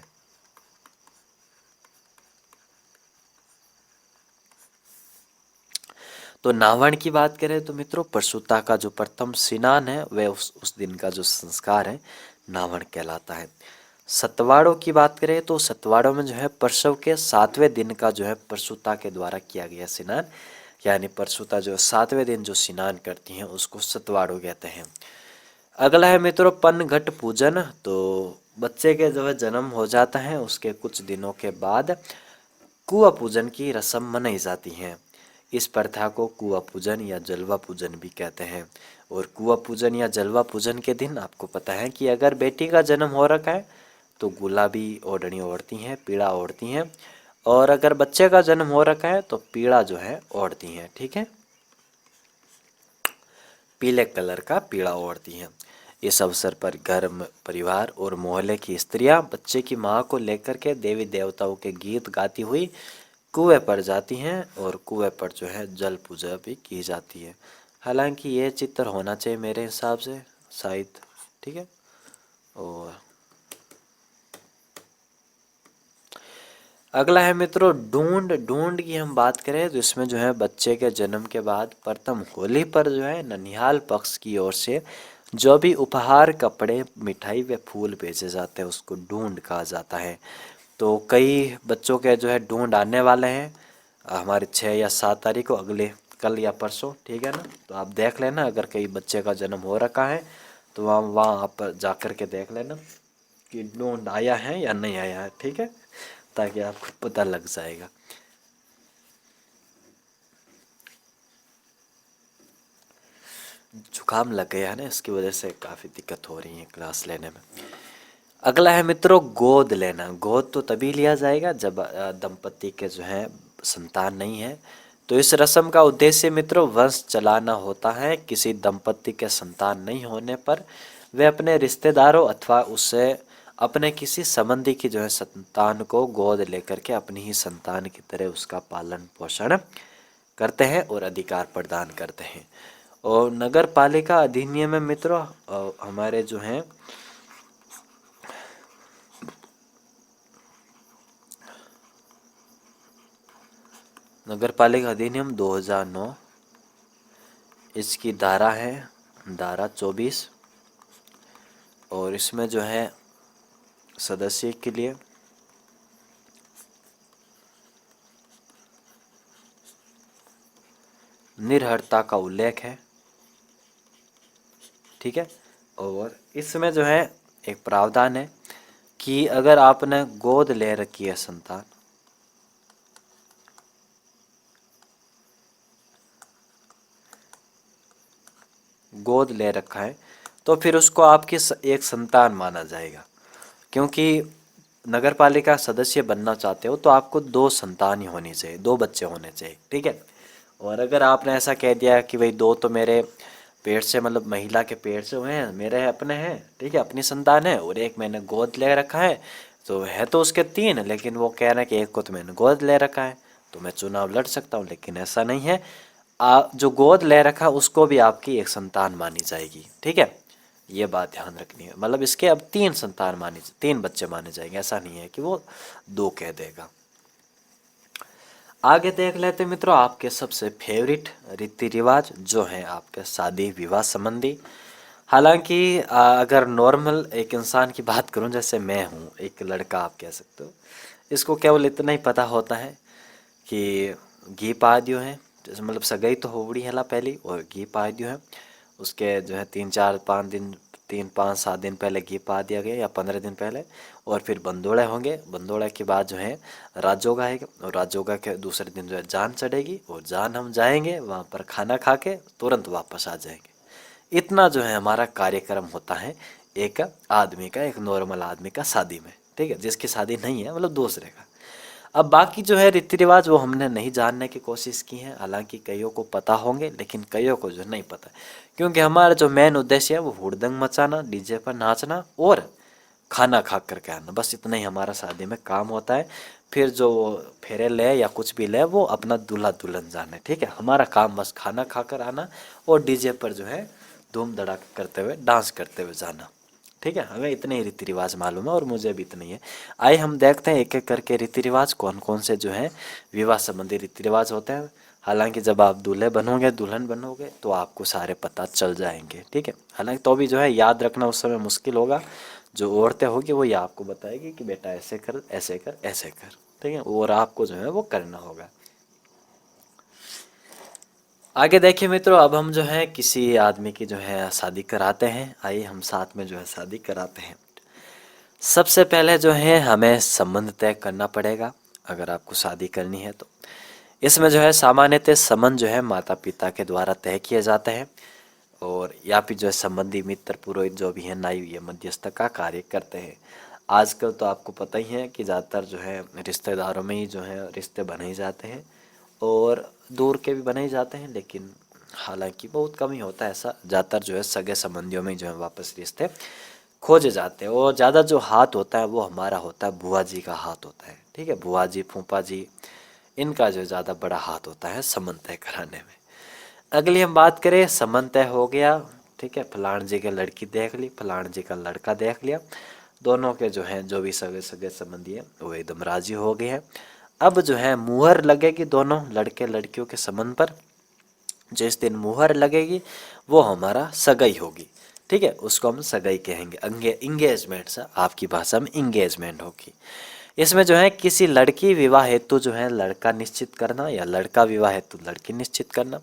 तो नावण की बात करें तो मित्रों प्रसूता का जो प्रथम स्नान है वह उस दिन का जो संस्कार है नावण कहलाता है। सतवाड़ों की बात करें तो सतवाड़ों में जो है प्रसव के 7वें दिन का जो है प्रसूता के द्वारा किया गया स्नान, यानी प्रसूता जो 7वें दिन जो स्नान करती हैं उसको सतवाड़ों कहते हैं। अगला है मित्रों पनघट पूजन। तो बच्चे के जो है जन्म हो जाता है उसके कुछ दिनों के बाद कुआ पूजन की रस्म मनाई जाती है। इस प्रथा को कुआ पूजन या जलवा पूजन भी कहते हैं। और कुआ पूजन या जलवा पूजन के दिन आपको पता है कि अगर बेटी का जन्म हो रखा है तो गुलाबी ओढ़नी ओढ़ती हैं, पीला ओढ़ती हैं, और अगर बच्चे का जन्म हो रखा है तो पीला जो है ओढ़ती हैं, ठीक है, पीले कलर का पीला ओढ़ती हैं। इस अवसर पर घर परिवार और मोहल्ले की स्त्रियां बच्चे की मां को लेकर के देवी देवताओं के गीत गाती हुई कुएं पर जाती हैं और कुएं पर जो है जल पूजा भी की जाती है। हालांकि ये चित्र होना चाहिए मेरे हिसाब से शायद, ठीक है। और अगला है मित्रों ढूंढ। ढूंढ की हम बात करें तो इसमें जो है बच्चे के जन्म के बाद प्रथम होली पर जो है ननिहाल पक्ष की ओर से जो भी उपहार, कपड़े, मिठाई व फूल भेजे जाते हैं उसको ढूंढ कहा जाता है। तो कई बच्चों के जो है ढूंढ आने वाले हैं हमारे 6 या 7 तारीख को, अगले कल या परसों, ठीक है ना। तो आप देख लेना अगर कहीं बच्चे का जन्म हो रखा है तो वहाँ आप जा कर के देख लेना कि ढूंढ आया है या नहीं आया है, ठीक है, ताकि आपको पता लग जाएगा। जुकाम लग गया है ना, इसकी वजह से काफ़ी दिक्कत हो रही है क्लास लेने में। अगला है मित्रों गोद लेना। गोद तो तभी लिया जाएगा जब दंपति के जो है संतान नहीं है। तो इस रस्म का उद्देश्य मित्रों वंश चलाना होता है। किसी दंपति के संतान नहीं होने पर वे अपने रिश्तेदारों अथवा उससे अपने किसी संबंधी की जो है संतान को गोद लेकर के अपनी ही संतान की तरह उसका पालन पोषण करते हैं और अधिकार प्रदान करते हैं। और नगर पालिका अधिनियम में मित्रों हमारे जो हैं नगर पालिका अधिनियम 2009 इसकी धारा है धारा 24, और इसमें जो है सदस्य के लिए निर्हरता का उल्लेख है, ठीक है। और इसमें जो है एक प्रावधान है कि अगर आपने गोद ले रखी है संतान, गोद ले रखा है, तो फिर उसको आपकी एक संतान माना जाएगा। क्योंकि नगर पालिका सदस्य बनना चाहते हो तो आपको 2 संतान ही होनी चाहिए, 2 बच्चे होने चाहिए, ठीक है। और अगर आपने ऐसा कह दिया कि भाई 2 तो मेरे पेट से, मतलब महिला के पेट से हुए हैं, मेरे अपने हैं, ठीक है, अपनी संतान है, और एक मैंने गोद ले रखा है, तो है तो उसके 3, लेकिन वो कह रहे हैं कि एक को तो मैंने गोद ले रखा है तो मैं चुनाव लड़ सकता हूँ, लेकिन ऐसा नहीं है। जो गोद ले रखा उसको भी आपकी एक संतान मानी जाएगी, ठीक है। ये बात ध्यान रखनी है, मतलब इसके अब 3 संतान 3 बच्चे माने जाएंगे, ऐसा नहीं है कि वो 2 कह देगा। आगे देख लेते मित्रों आपके सबसे फेवरेट रीति रिवाज जो है आपके शादी विवाह संबंधी। हालांकि अगर नॉर्मल एक इंसान की बात करूं, जैसे मैं हूं, एक लड़का आप कह सकते हो, इसको केवल इतना ही पता होता है कि घी पा दियो है, जैसे मतलब सगाई तो हो बड़ी है पहली, और घी पा दियो है, उसके जो है 3-4-5 दिन, 3-5-7 दिन पहले घी पा दिया गया या 15 दिन पहले, और फिर बंदोड़े होंगे, बंदोड़े के बाद जो है राजोगा आएगा, और राजोगा के दूसरे दिन जो है जान चढ़ेगी, और जान हम जाएंगे वहाँ पर खाना खा के तुरंत वापस आ जाएंगे। इतना जो है हमारा कार्यक्रम होता है एक आदमी का, एक नॉर्मल आदमी का शादी में, ठीक है, जिसकी शादी नहीं है, मतलब दूसरे का। अब बाकी जो है रीति रिवाज वो हमने नहीं जानने की कोशिश की है, हालांकि कईयों को पता होंगे लेकिन कईयों को जो नहीं पता, क्योंकि हमारा जो मेन उद्देश्य है वो हुड़दंग मचाना, डीजे पर नाचना और खाना खा कर के आना, बस इतना ही हमारा शादी में काम होता है। फिर जो फेरे ले या कुछ भी ले वो अपना दूल्हा दुल्हन जाने, ठीक है, हमारा काम बस खाना खा कर आना और डीजे पर जो है धूम धड़ाका करते हुए डांस करते हुए जाना, ठीक है। हमें इतने ही रीति रिवाज मालूम है और मुझे भी इतनी है। आइए हम देखते हैं एक एक करके रीति रिवाज कौन कौन से जो है विवाह संबंधी रीति रिवाज होते हैं। हालांकि जब आप दूल्हे बनोगे, दुल्हन बनोगे, तो आपको सारे पता चल जाएंगे, ठीक है। हालांकि तो भी जो है याद रखना उस समय मुश्किल होगा, जो औरतें होगी वो ये आपको बताएगी कि बेटा ऐसे कर, ऐसे कर, ऐसे कर, ठीक है, और आपको जो है वो करना होगा। आगे देखिए मित्रों, अब हम जो है किसी आदमी की जो है शादी कराते हैं। आइए हम साथ में जो है शादी कराते हैं। सबसे पहले जो है हमें संबंध तय करना पड़ेगा, अगर आपको शादी करनी है तो। इसमें जो है सामान्यतः संबंध जो है माता पिता के द्वारा तय किए जाते हैं, और या फिर जो है संबंधी मित्र पुरोहित जो भी है नाई ये मध्यस्थ का कार्य करते हैं। आजकल तो आपको पता ही है कि ज़्यादातर जो है रिश्तेदारों में ही जो है रिश्ते बने ही जाते हैं, और दूर के भी बने ही जाते हैं, लेकिन हालांकि बहुत कम ही होता है ऐसा। ज़्यादातर जो है सगे संबंधियों में ही जो है वापस रिश्ते खोजे जाते हैं, और ज़्यादा जो हाथ होता है वो हमारा होता है, बुआ जी का हाथ होता है, ठीक है, बुआ जी फूफा जी, इनका जो ज़्यादा बड़ा हाथ होता है संबंध तय कराने में। अगली हम बात करें, संबंध तय हो गया, ठीक है, फलान जी की लड़की देख ली, फलान जी का लड़का देख लिया, दोनों के जो हैं जो भी सगे सगे संबंधी हैं वो एकदम राजी हो गए हैं। अब जो है मुहर लगेगी दोनों लड़के लड़कियों के संबंध पर। जिस दिन मुहर लगेगी वो हमारा सगाई होगी, ठीक है, उसको हम सगाई कहेंगे, इंगेजमेंट सा, आपकी भाषा में इंगेजमेंट होगी। इसमें जो है किसी लड़की विवाह हेतु जो है लड़का निश्चित करना, या लड़का विवाह हेतु लड़की निश्चित करना।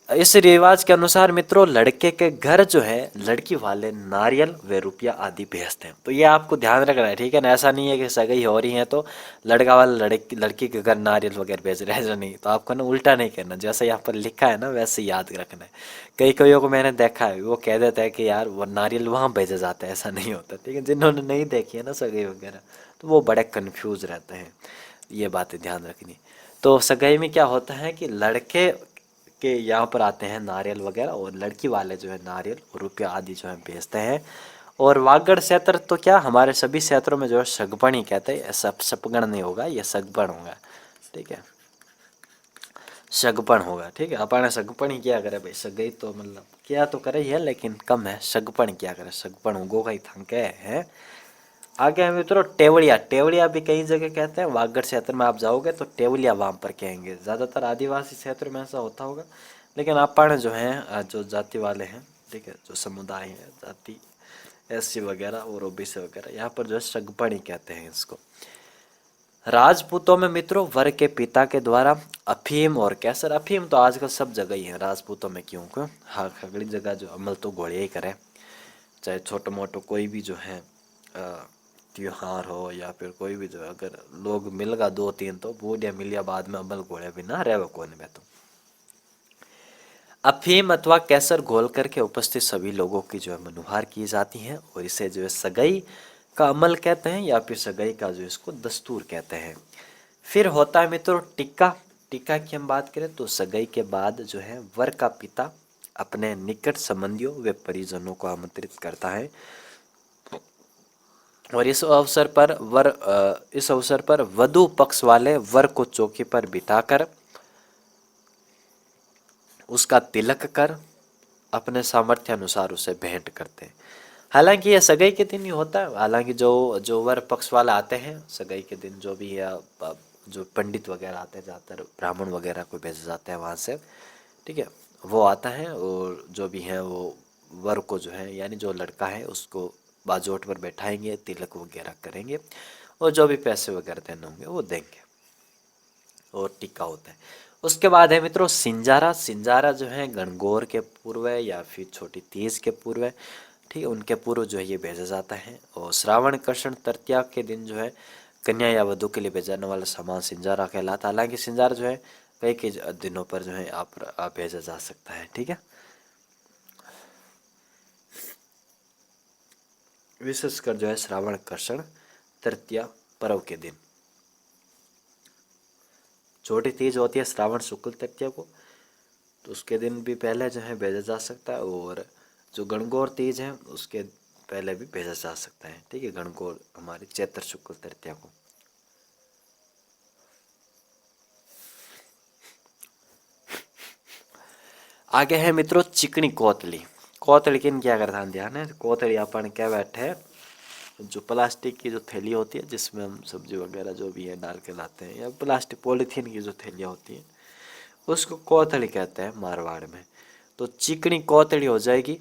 इस रिवाज के अनुसार मित्रों लड़के के घर जो है लड़की वाले नारियल व रुपया आदि भेजते हैं। तो ये आपको ध्यान रखना है, ठीक है ना, ऐसा नहीं है कि सगाई हो रही है तो लड़का वाला लड़की के घर नारियल वगैरह भेज रहे हैं, ऐसा नहीं। तो आपको ना उल्टा नहीं करना, जैसा यहाँ पर लिखा है ना वैसे याद रखना है। कई कईयों को मैंने देखा है वो कह देता है कि यार वो नारियल वहाँ भेजे जाते हैं, ऐसा नहीं होता, ठीक है। जिन्होंने नहीं देखी है ना सगाई वगैरह तो वो बड़े कन्फ्यूज रहते हैं, ये बातें ध्यान रखनी। तो सगाई में क्या होता है कि लड़के के यहाँ पर आते हैं नारियल वगैरह, और लड़की वाले जो है नारियल और रुपया आदि जो है बेचते हैं। और वागड़ क्षेत्र तो क्या हमारे सभी क्षेत्रों में जो है सगपण ही कहते हैं, सब सपगण नहीं होगा, ये सगपण होगा, ठीक है, सगपण होगा, ठीक है। अपन सगपण ही क्या करे भाई, सगई तो मतलब क्या तो करे ही है लेकिन कम है, सगपण क्या करे, सगपण होगो का ही थंके है। आगे हम मित्रों टेवड़िया, टेवड़िया भी कई जगह कहते हैं, वागड़ क्षेत्र में आप जाओगे तो टेवलिया वहाँ पर कहेंगे, ज़्यादातर आदिवासी क्षेत्र में ऐसा होता होगा, लेकिन अपन जो हैं जो जाति वाले हैं, ठीक है, जो समुदाय है जाति एससी वगैरह और ओबीसी वगैरह, यहाँ पर जो है सगपणी कहते हैं इसको। राजपूतों में मित्रों वर के पिता के द्वारा अफीम और कैसर, अफीम तो आजकल सब जगह ही है राजपूतों में, क्यों हाँ अगली जगह जो अमल तो घोड़े ही करें, चाहे छोटो मोटो कोई भी जो है त्योहार हो या फिर कोई भी जो है, अगर लोग मिलगा 2-3 तो बूढ़िया मिलिया बाद में अमल घोड़े बिना रहे कौन में। तो अफीम अथवा कैसर घोल करके उपस्थित सभी लोगों की जो है मनुहार की जाती है, और इसे जो है सगाई का अमल कहते हैं, या फिर सगाई का जो इसको दस्तूर कहते हैं। फिर होता है मित्रों टिक्का। टिक्का की हम बात करें तो सगाई के बाद जो है वर का पिता अपने निकट संबंधियों व परिजनों को आमंत्रित करता है, और इस अवसर पर वधु पक्ष वाले वर को चौकी पर बिठाकर उसका तिलक कर अपने सामर्थ्य अनुसार उसे भेंट करते हैं। हालांकि यह सगाई के दिन ही होता है, हालांकि जो जो वर पक्ष वाले आते हैं सगाई के दिन, जो भी है जो पंडित वगैरह आते हैं, ज़्यादातर ब्राह्मण वगैरह को भेजे जाते हैं वहाँ से, ठीक है, वो आता है, और जो भी है वो वर को जो है यानी जो लड़का है उसको बाजोट पर बैठाएंगे, तिलक वगैरह करेंगे और जो भी पैसे वगैरह देने होंगे वो देंगे और टिक्का होता है। उसके बाद है मित्रों सिंजारा। सिंजारा जो है गणगौर के पूर्व या फिर छोटी तीज के पूर्व, ठीक है, उनके पूर्व जो है ये भेजा जाता है। और श्रावण कृष्ण तृतीया के दिन जो है कन्या या वधू के लिए भेजा जाने वाला सामान सिंजारा कहलाता है। हालांकि सिंजारा जो है कई कई दिनों पर जो है आप भेजा जा सकता है, ठीक है। विशेषकर जो है श्रावण कृष्ण तृतीया पर्व के दिन। छोटी तीज होती है श्रावण शुक्ल तृतीया को, तो उसके दिन भी पहले जो है भेजा जा सकता है। और जो गणगौर तीज है उसके पहले भी भेजा जा सकता है, ठीक है, गणगौर हमारी चैत्र शुक्ल तृतीया को। आगे है मित्रों चिकनी कोतली। कोतली किन क्या करता है ध्यान है, कोतली अपन क्या बैठे जो प्लास्टिक की जो थैली होती है जिसमें हम सब्जी वगैरह जो भी है डाल के लाते हैं, या प्लास्टिक पॉलीथीन की जो थैलियाँ होती हैं उसको कोतली कहते हैं मारवाड़ में। तो चिकनी कोतली हो जाएगी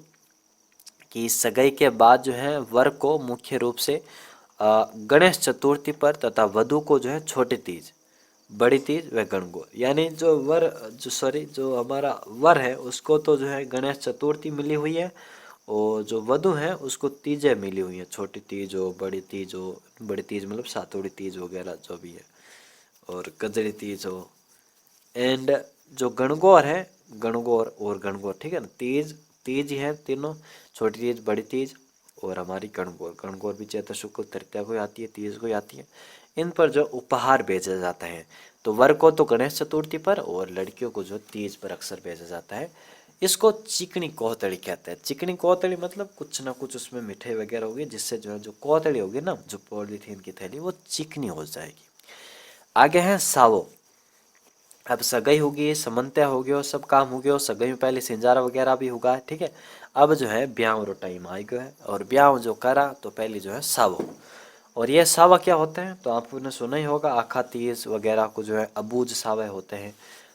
कि सगाई के बाद जो है वर को मुख्य रूप से गणेश चतुर्थी पर तथा वधू को जो है छोटी तीज, बड़ी तीज व गणगौर, यानी जो हमारा वर है उसको तो जो है गणेश चतुर्थी मिली हुई है और जो वधू है उसको तीजें मिली हुई है, छोटी तीज हो, बड़ी तीज हो, बड़ी तीज मतलब सातोड़ी तीज वगैरह जो भी है, और कजरी तीज हो। एंड जो गणगौर है, गणगौर और गणगौर, ठीक है ना, तीज तीज ही है तीनों, छोटी तीज, बड़ी तीज और हमारी गणगौर। गणगौर भी चैत्र शुक्ल तृतीया को आती है, तीज को आती है। इन पर जो उपहार भेजा जाता है, तो वर को तो गणेश चतुर्थी पर और लड़कियों को जो तीज पर अक्सर भेजा जाता है। इसको चिकनी कोतड़ी कहते हैं। चिकनी कोतड़ी मतलब कुछ ना कुछ उसमें मिठाई वगैरह होगी जिससे जो है जो कोतड़ी होगी ना, जो पॉलीथीन की थैली, वो चिकनी हो जाएगी। आगे है सावो। अब सगाई होगी, समन्त्या हो गया, सब काम हो गया, सगाई में पहले सिंजारा वगैरह भी होगा, ठीक है। अब जो है ब्याह रो टाइम आ गया है और ब्याह जो करा तो पहले जो है सावो। और ये सावा क्या होते हैं तो आपने सुना ही होगा, आखा तीज वगैरह को जो है अबूझ सावे होते हैं।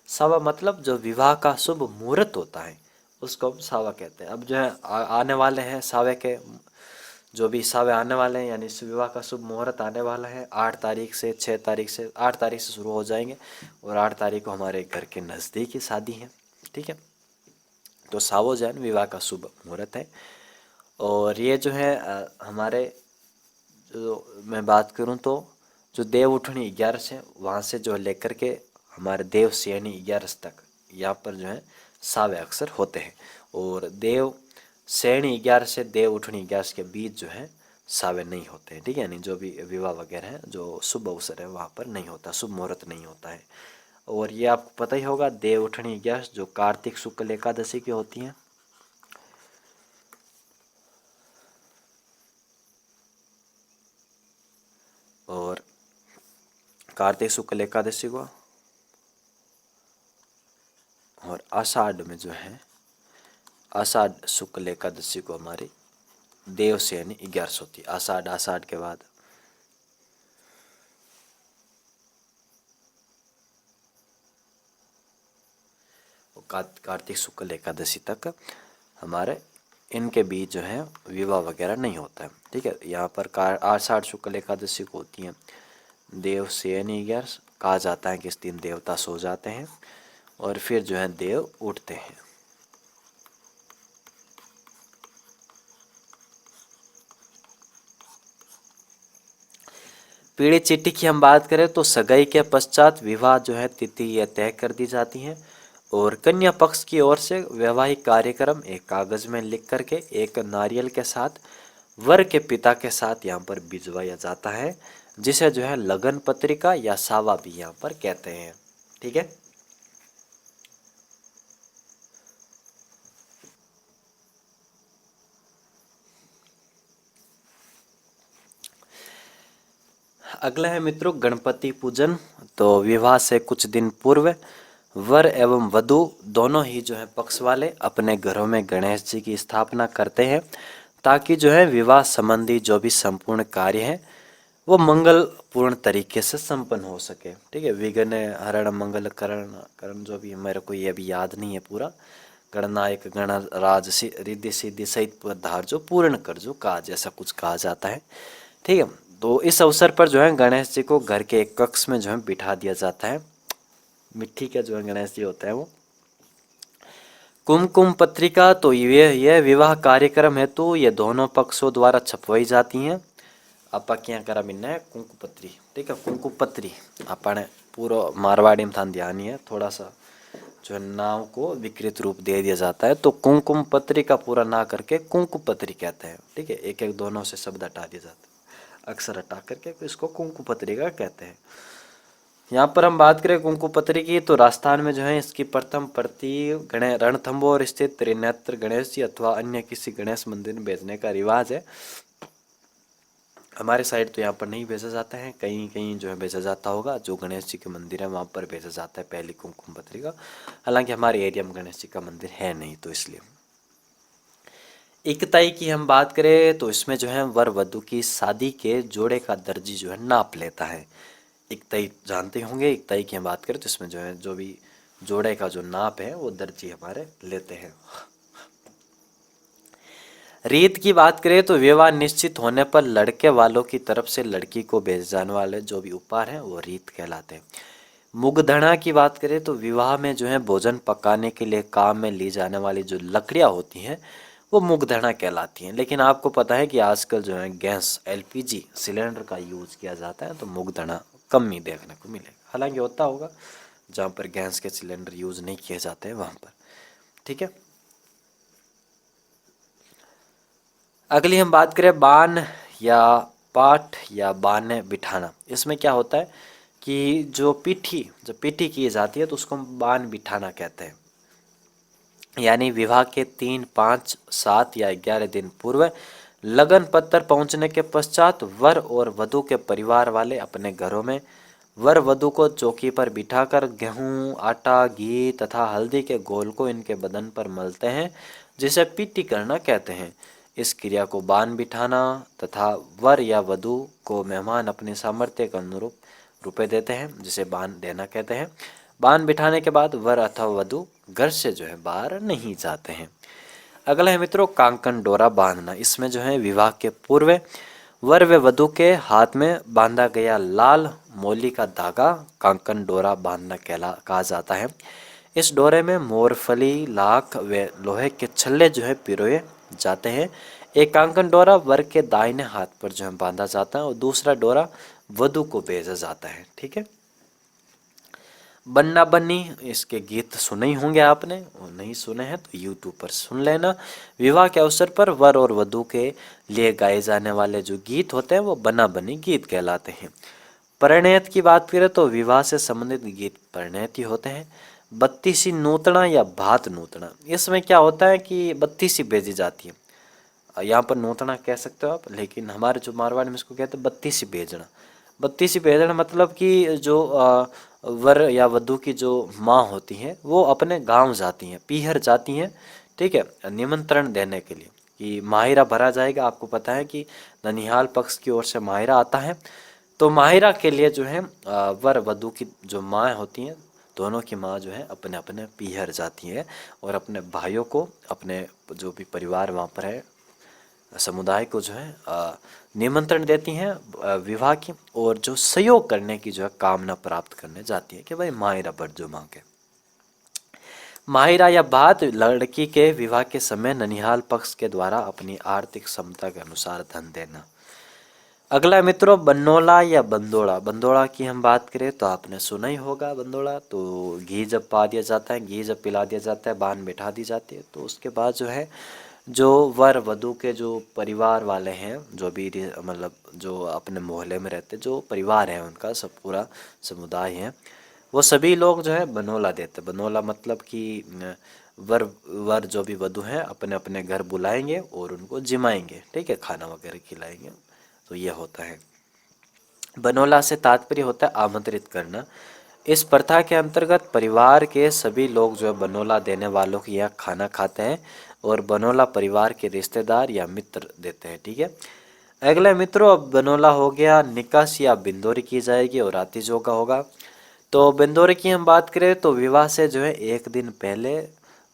सावा मतलब जो विवाह का शुभ मुहूर्त होता है उसको हम सावा कहते हैं। अब जो है आने वाले हैं सावे के, जो भी सावे आने वाले हैं यानी इस विवाह का शुभ मुहूर्त आने वाला है 8 तारीख से 6 तारीख से, 8 तारीख से शुरू हो जाएंगे और 8 तारीख को हमारे घर के नज़दीक ही शादी है, ठीक है। तो सावो जैन विवाह का शुभ मुहूर्त है। और ये जो है हमारे जो मैं बात करूं तो जो देव उठनी 11 है वहाँ से जो लेकर के हमारे देव सेनी 11 तक यहाँ पर जो है सावे अक्सर होते हैं। और देव सेनी 11 से देव उठनी 11 के बीच जो है सावे नहीं होते हैं, ठीक है, यानी जो भी विवाह वगैरह है जो शुभ अवसर है वहाँ पर नहीं होता, शुभ मुहूर्त नहीं होता है। और ये आपको पता ही होगा देव उठनी 11 जो कार्तिक शुक्ल एकादशी की होती हैं। और कार्तिक शुक्ल एकादशी को और आषाढ़ में जो है आषाढ़ शुक्ल एकादशी को हमारी देवसेनी 11 होती है। आषाढ़, आषाढ़ के बाद कार्तिक शुक्ल एकादशी तक हमारे इनके बीच जो है विवाह वगैरह नहीं होता है, ठीक है। यहाँ पर आषाढ़ शुक्ल एकादशी को होती है देवसेनी 11, कहा जाता है कि इस दिन देवता सो जाते हैं और फिर जो है देव उठते हैं। पीली चिट्ठी की हम बात करें तो सगाई के पश्चात विवाह जो है तिथि यह तय कर दी जाती है और कन्या पक्ष की ओर से वैवाहिक कार्यक्रम एक कागज में लिख करके एक नारियल के साथ वर के पिता के साथ यहाँ पर भिजवाया जाता है, जिसे जो है लगन पत्रिका या सावा भी यहाँ पर कहते हैं, ठीक है। अगला है मित्रों गणपति पूजन। तो विवाह से कुछ दिन पूर्व वर एवं वधू दोनों ही जो है पक्ष वाले अपने घरों में गणेश जी की स्थापना करते हैं ताकि जो है विवाह संबंधी जो भी संपूर्ण कार्य है वो मंगलपूर्ण तरीके से संपन्न हो सके, ठीक है। विघ्न हरण मंगल करण करण जो भी मेरे को ये अभी याद नहीं है पूरा, गणनायक गणराज रिद्धि सिद्धि सहित पधार जो पूर्ण कर जो काज, ऐसा कुछ कहा जाता है। ठीक है, तो इस अवसर पर जो है गणेश जी को घर के एक कक्ष में जो है बिठा दिया जाता है। मिट्टी के जो है गणेश जी होते हैं वो। कुमकुम पत्रिका, तो यह विवाह कार्यक्रम है तो ये दोनों पक्षों द्वारा छपवाई जाती हैं। आपा क्या करा मिलना है कुंकु पत्री। ठीक है, कुंकु पत्री अपन पूरा मारवाड़ी में था ध्यान है, थोड़ा सा जो नाव को विकृत रूप दे दिया जाता है, तो कुंकुम पत्री का पूरा ना करके कुंकु पत्री कहते हैं। ठीक है, एक एक दोनों से शब्द हटा दिया जाता है, अक्षर हटा करके इसको कुंकु पत्रिका कहते हैं। यहाँ पर हम बात करें कुंकु पत्री की, तो राजस्थान में जो है इसकी प्रथम प्रति रणथंभौर स्थित त्रिनेत्र गणेश जी अथवा अन्य किसी गणेश मंदिर में भेजने का रिवाज है। हमारे साइड तो यहाँ पर नहीं भेजा जाता है, कहीं कहीं जो है भेजा जाता होगा, जो गणेश जी के मंदिर है वहाँ पर भेजा जाता है पहली कुमकुम पत्रिका। हालांकि हमारे एरिया में गणेश जी का मंदिर है नहीं, तो इसलिए। इकताई की हम बात करें तो इसमें जो है वर वधु की शादी के जोड़े का दर्जी जो है नाप लेता है। इकताई जानते होंगे, इकताई की हम बात करें तो इसमें जो है जो भी जोड़े का जो नाप है वो दर्जी हमारे लेते हैं। रीत की बात करें तो विवाह निश्चित होने पर लड़के वालों की तरफ से लड़की को भेजे जाने वाले जो भी उपहार हैं वो रीत कहलाते हैं। मुगधना की बात करें तो विवाह में जो है भोजन पकाने के लिए काम में ली जाने वाली जो लकड़ियाँ होती हैं वो मुगधना कहलाती हैं। लेकिन आपको पता है कि आजकल जो है गैस एलपीजी सिलेंडर का यूज किया जाता है, तो मुगधना कम ही देखने को मिलेगा। हालांकि होता होगा जहाँ पर गैस के सिलेंडर यूज नहीं किए जाते हैं वहाँ पर। ठीक है, अगली हम बात करें बान या पाठ या बाने बिठाना। इसमें क्या होता है कि जो पीठी की जाती है तो उसको हम बान बिठाना कहते हैं। यानी विवाह के 3, 5, 7 या 11 दिन पूर्व लगन पत्र पहुंचने के पश्चात वर और वधु के परिवार वाले अपने घरों में वर वधु को चौकी पर बिठाकर गेहूं, आटा, घी तथा हल्दी के घोल को इनके बदन पर मलते हैं, जिसे पीटी करना कहते हैं। इस क्रिया को बान बिठाना तथा वर या वधु को मेहमान अपने सामर्थ्य के अनुरूप रुपए देते हैं, जिसे बान देना कहते हैं। बान बिठाने के बाद वर अथवा वधु घर से जो है बाहर नहीं जाते हैं। अगला है मित्रों कांकन डोरा बांधना। इसमें जो है विवाह के पूर्व वर व वधु के हाथ में बांधा गया लाल मोली का धागा कांकन डोरा बांधना कहा जाता है। इस डोरे में मोरफली, लाख व लोहे के छल्ले जो है पिरोए जाते हैं। एक कांकन डोरा वर के दाहिने हाथ पर जो है बांधा जाता है और दूसरा डोरा वधु को भेजा जाता है। ठीक है, बन्ना बन्नी, इसके गीत सुने ही होंगे आपने, और नहीं सुने हैं तो यूट्यूब पर सुन लेना। विवाह के अवसर पर वर और वधु के लिए गाए जाने वाले जो गीत होते हैं वो बन्ना बन्नी गीत कहलाते हैं। परिणयत की बात करें तो विवाह से संबंधित गीत परिणयत ही होते हैं। बत्तीसी नूतना या भात नूतना, इसमें क्या होता है कि बत्तीसी भेजी जाती है। यहाँ पर नूतना कह सकते हो आप, लेकिन हमारे जो मारवाड़ी में इसको कहते हैं बत्तीसी भेजना। बत्तीसी भेजना मतलब कि जो वर या वधु की जो माँ होती हैं वो अपने गांव जाती हैं, पीहर जाती हैं। ठीक है, निमंत्रण देने के लिए कि माहिरा भरा जाएगा। आपको पता है कि ननिहाल पक्ष की ओर से माहिरा आता है, तो माहिरा के लिए जो है वर वधु की जो माँ होती हैं, दोनों की माँ जो है अपने अपने पीहर जाती हैं और अपने भाइयों को, अपने जो भी परिवार वहाँ पर है समुदाय को जो है निमंत्रण देती हैं विवाह की, और जो सहयोग करने की जो है कामना प्राप्त करने जाती है कि भाई माहिरा बढ़ जो मांगे। माहिरा या भात लड़की के विवाह के समय ननिहाल पक्ष के द्वारा अपनी आर्थिक क्षमता के अनुसार धन देना। अगला मित्रों बन्नोला या बंदोड़ा। बंदोड़ा की हम बात करें तो आपने सुना ही होगा बंदोड़ा। तो घी जब पा दिया जाता है, घी जब पिला दिया जाता है, बान बैठा दी जाती है, तो उसके बाद जो है जो वर वधु के जो परिवार वाले हैं, जो भी मतलब जो अपने मोहल्ले में रहते जो परिवार है उनका सब पूरा समुदाय है, वो सभी लोग जो है बनोला देते। बनोला मतलब कि वर जो भी वधु हैं अपने अपने घर बुलाएंगे और उनको जिमाएंगे। ठीक है, खाना वगैरह खिलाएंगे। तो ये होता है। बनोला से तात्पर्य होता है आमंत्रित करना। इस प्रथा के अंतर्गत परिवार के सभी लोग जो है बनोला देने वालों की यहाँ खाना खाते हैं और बनोला परिवार के रिश्तेदार या मित्र देते हैं। ठीक है, अगले मित्रों अब बनोला हो गया, निकास या बिंदोरी की जाएगी और राती जोगा होगा। तो बिंदोरी की हम बात करें तो विवाह से जो है एक दिन पहले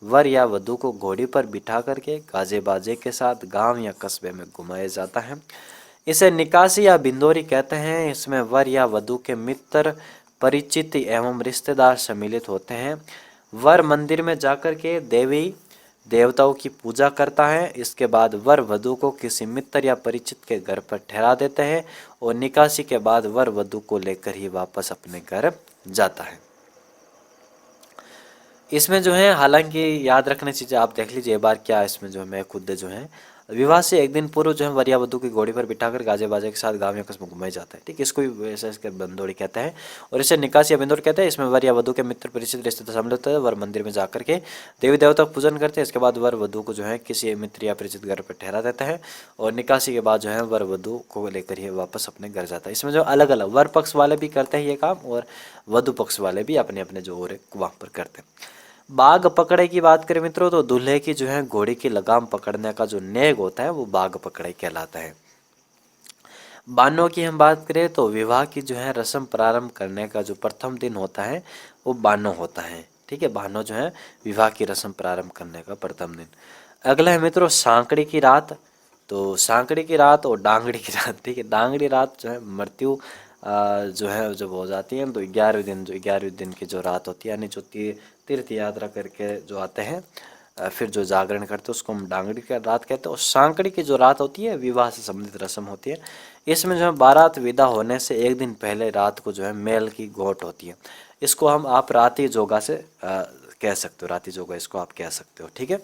वर या वधू को घोड़ी पर बिठा करके गाजे बाजे के साथ गांव या कस्बे में घुमाया जाता है। इसे निकासी या बिंदोरी कहते हैं। इसमें वर या वधू के मित्र, परिचित एवं रिश्तेदार सम्मिलित होते हैं। वर मंदिर में जाकर के देवी देवताओं की पूजा करता है। इसके बाद वर वधू को किसी मित्र या परिचित के घर पर ठहरा देते हैं और निकासी के बाद वर वधू को लेकर ही वापस अपने घर जाता है। इसमें जो है हालांकि याद रखने चीज़ें आप देख लीजिए एक बार, क्या इसमें जो है मैं खुद जो है विवाह से एक दिन पूर्व जो है वर या वधू की घोड़ी पर बिठाकर गाजे बाजे के साथ गाँव या कस्बों में घुमाया जाता है। ठीक है, इसको भी वैसे इसके बंदोड़ी कहते हैं और इसे निकासी या बिंदोड़ी कहते हैं। इसमें वर या वधू के मित्र, परिचित, रिश्तेदार सम्मिलित होते हैं। वर मंदिर में जाकर के देवी देवता का पूजन करते हैं। इसके बाद वर वधू को जो है किसी मित्र या परिचित घर पर ठहरा देता है और निकासी के बाद जो है वर वधू को लेकर ही वापस अपने घर जाता है। इसमें जो अलग अलग वर पक्ष वाले भी करते हैं ये काम और वधु पक्ष वाले भी अपने अपने जो और वहाँ पर करते हैं। बाघ पकड़े की बात करें मित्रों तो दूल्हे की जो है घोड़ी की लगाम पकड़ने का जो नेग होता है वो बाघ पकड़े कहलाता है। बानों की हम बात करें तो विवाह की जो है रस्म प्रारंभ करने का जो प्रथम दिन होता है वो बानो होता है। ठीक है, बानो जो है विवाह की रस्म प्रारंभ करने का प्रथम दिन। अगला है मित्रों सांकड़ी की रात। तो सांकड़ी की रात और डांगड़ी की रात। ठीक है, डांगड़ी रात जो है मृत्यु जो है जब हो जाती है तो 11वें दिन, जो 11वें दिन की जो रात होती है यानी जो तीर्थ यात्रा करके जो आते हैं फिर जो जागरण करते हैं उसको हम डांगड़ी की रात कहते हैं। और सांकड़ी की जो रात होती है विवाह से संबंधित रस्म होती है। इसमें जो है बारात विदा होने से एक दिन पहले रात को जो है मेल की गोट होती है। इसको हम आप राती जोगा से कह सकते हो, राती जोगा इसको आप कह सकते हो। ठीक है,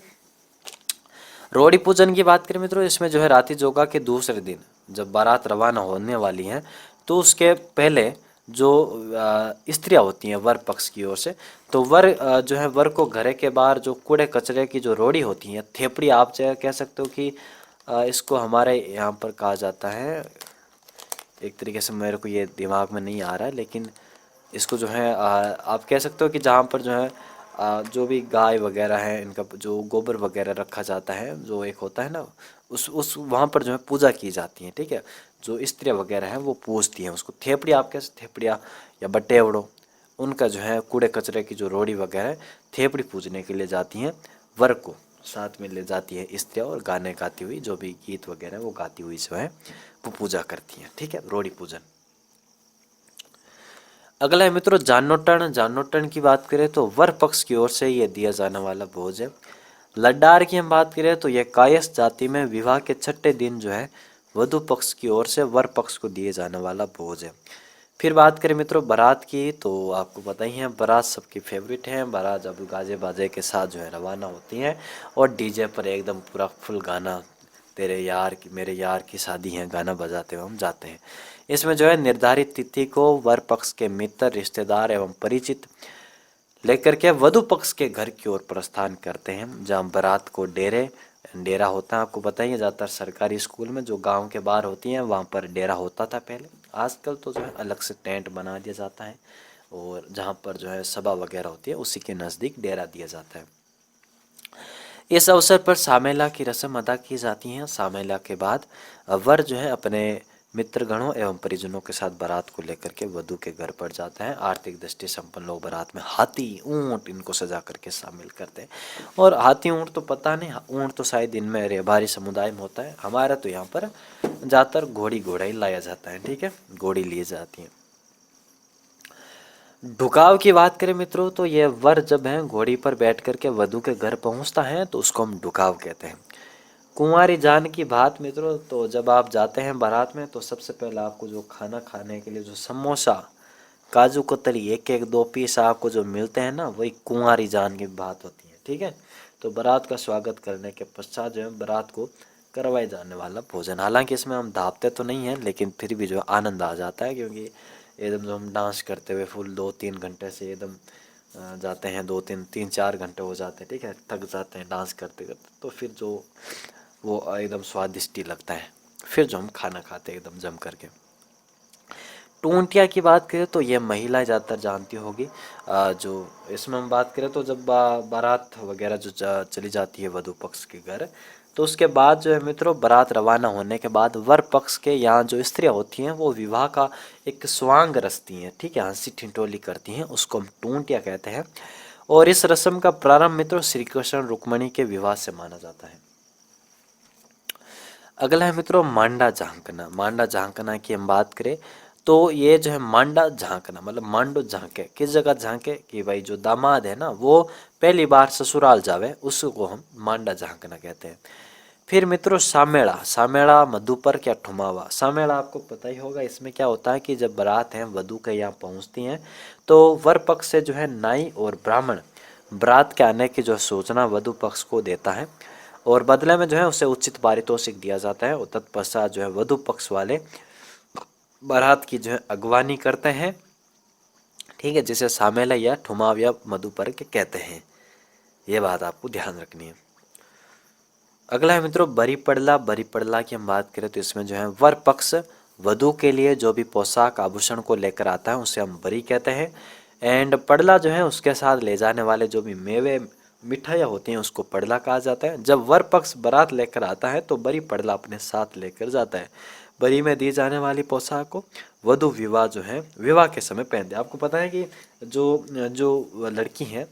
रोड़ी पूजन की बात करें मित्रों, इसमें जो है राती जोगा के दूसरे दिन जब बारात रवाना होने वाली है तो उसके पहले जो स्त्रियां होती हैं वर पक्ष की ओर से, तो वर जो है वर को घरे के बाहर जो कूड़े कचरे की जो रोड़ी होती है, थेपड़ी आप कह सकते हो कि इसको हमारे यहाँ पर कहा जाता है। एक तरीके से मेरे को ये दिमाग में नहीं आ रहा है, लेकिन इसको जो है आप कह सकते हो कि जहाँ पर जो है जो भी गाय वगैरह है इनका जो गोबर वगैरह रखा जाता है, जो एक होता है ना उस वहाँ पर जो है पूजा की जाती है। ठीक है, जो स्त्रियाँ वगैरह हैं वो पूजती हैं उसको। थेपड़ी आप कह सकते, थेपड़िया या बटेवड़ो, उनका जो है कूड़े कचरे की जो रोड़ी वगैरह थेपड़ी पूजने के लिए जाती हैं। वर को साथ में ले जाती है स्त्रियाँ और गाने गाती हुई, जो भी गीत वगैरह वो गाती हुई जो है वो पूजा करती हैं। ठीक है, रोड़ी पूजन। अगला है मित्रों जानोटन। जानोटन की बात करें तो वर पक्ष की ओर से ये दिया जाने वाला भोज है। लड्डार की हम बात करें तो यह कायस्थ जाति में विवाह के छठे दिन जो है वधु पक्ष की ओर से वर पक्ष को दिए जाने वाला भोज है। फिर बात करें मित्रों बारात की, तो आपको पता ही है बारात सबकी फेवरेट है। बारात जब गाजे बाजे के साथ जो है रवाना होती है और डीजे पर एकदम पूरा फुल गाना, तेरे यार की मेरे यार की शादी है, गाना बजाते हुए हम जाते हैं। इसमें जो है निर्धारित तिथि को वर पक्ष के मित्र, रिश्तेदार एवं परिचित लेकर के वधु पक्ष के घर की ओर प्रस्थान करते हैं, जहाँ बारात को डेरा होता है। आपको पता ही है ज़्यादातर सरकारी स्कूल में जो गांव के बाहर होती हैं वहाँ पर डेरा होता था पहले। आजकल तो जो है अलग से टेंट बना दिया जाता है और जहाँ पर जो है सभा वगैरह होती है उसी के नज़दीक डेरा दिया जाता है। इस अवसर पर सामेला की रस्म अदा की जाती है। सामेला के बाद वर जो है अपने मित्रगणों एवं परिजनों के साथ बारात को लेकर के वधु के घर पर जाता है। आर्थिक दृष्टि संपन्न लोग बारात में हाथी, ऊंट इनको सजा करके शामिल करते हैं। और हाथी ऊंट तो पता नहीं, ऊंट तो शायद इनमें रेबारी समुदाय में होता है। हमारा तो यहाँ पर ज़्यादातर घोड़ा ही लाया जाता है। ठीक है, घोड़ी ली जाती है। ढुकाव की बात करें मित्रों तो यह वर जब है घोड़ी पर बैठ करके वधु के घर पहुंचता है तो उसको हम ढुकाव कहते हैं। कुंवारी जान की बात मित्रों, तो जब आप जाते हैं बारात में तो सबसे पहले आपको जो खाना खाने के लिए जो समोसा, काजू कतली एक एक 2 पीस आपको जो मिलते हैं ना, वही कुंवारी जान की बात होती है। ठीक है, तो बारात का स्वागत करने के पश्चात जो है बारात को करवाए जाने वाला भोजन। हालांकि इसमें हम धापते तो नहीं हैं, लेकिन फिर भी जो आनंद आ जाता है, क्योंकि एकदम जो हम डांस करते हुए फुल 2-3 घंटे से एकदम जाते हैं, 2-3-4 घंटे हो जाते हैं। ठीक है, थक जाते हैं डांस करते करते, तो फिर जो वो एकदम स्वादिष्ट ही लगता है। फिर जो हम खाना खाते हैं एकदम जम करके। टूंटिया की बात करें तो ये महिलाएं ज़्यादातर जानती होगी। जो इसमें हम बात करें तो जब बारात वगैरह जो चली जाती है वधु पक्ष के घर, तो उसके बाद जो है मित्रों बारात रवाना होने के बाद वर पक्ष के यहाँ जो स्त्रियाँ होती हैं वो विवाह का एक स्वांग रचती हैं। ठीक है, हंसी ठिठोली करती हैं, उसको हम टूंटिया कहते हैं। और इस रस्म का प्रारंभ मित्रों श्री कृष्ण रुक्मणी के विवाह से माना जाता है। अगला है मित्रों मांडा झांकना। मांडा झांकना की हम बात करें तो ये जो है मांडा झांकना मतलब मांडो झांके, किस जगह झांके कि भाई जो दामाद है ना वो पहली बार ससुराल जावे, उसको हम मांडा झांकना कहते हैं। फिर मित्रों सामेड़ा। सामेड़ा मधुपर क्या ठुमावा। सामेड़ा आपको पता ही होगा, इसमें क्या होता है कि जब बारात है वधू के यहाँ पहुँचती हैं तो वर पक्ष से जो है नाई और ब्राह्मण बारात के आने की जो सूचना वधु पक्ष को देता है और बदले में जो है उसे उचित पारितोषिक दिया जाता है और तत्पश्चात जो है वधु पक्ष वाले बारात की जो है अगवानी करते हैं, ठीक है, जिसे सामेला या ठुमाव या मधुपर के कहते हैं। ये बात आपको ध्यान रखनी है। अगला है मित्रों बरी पड़ला। बरी पड़ला की हम बात करें तो इसमें जो है वर पक्ष वधु के लिए जो भी पोशाक आभूषण को लेकर आता है उसे हम बरी कहते हैं। एंड पड़ला जो है उसके साथ ले जाने वाले जो भी मेवे मिठाइयाँ होती हैं उसको पड़ला कहा जाता है। जब वर पक्ष बारात लेकर आता है तो बरी पड़ला अपने साथ लेकर जाता है। बरी में दी जाने वाली पोशाक को वधु विवाह जो है विवाह के समय पहनते हैं। आपको पता है कि जो जो लड़की हैं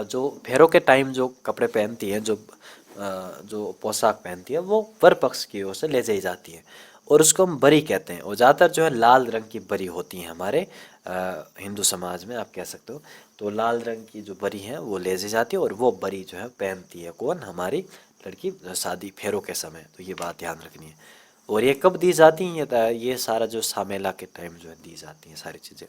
जो फेरों के टाइम जो कपड़े पहनती हैं, जो पोशाक पहनती है वो वर पक्ष की ओर से ले जाई जाती है और उसको हम बरी कहते हैं। और ज़्यादातर जो है लाल रंग की बरी होती हैं हमारे हिंदू समाज में, आप कह सकते हो। तो लाल रंग की जो बरी है वो ले जाई जाती है और वो बरी जो है पहनती है कौन, हमारी लड़की शादी फेरों के समय। तो ये बात ध्यान रखनी है। और ये कब दी जाती हैं, ये सारा जो सामेला के टाइम जो है दी जाती हैं सारी चीज़ें।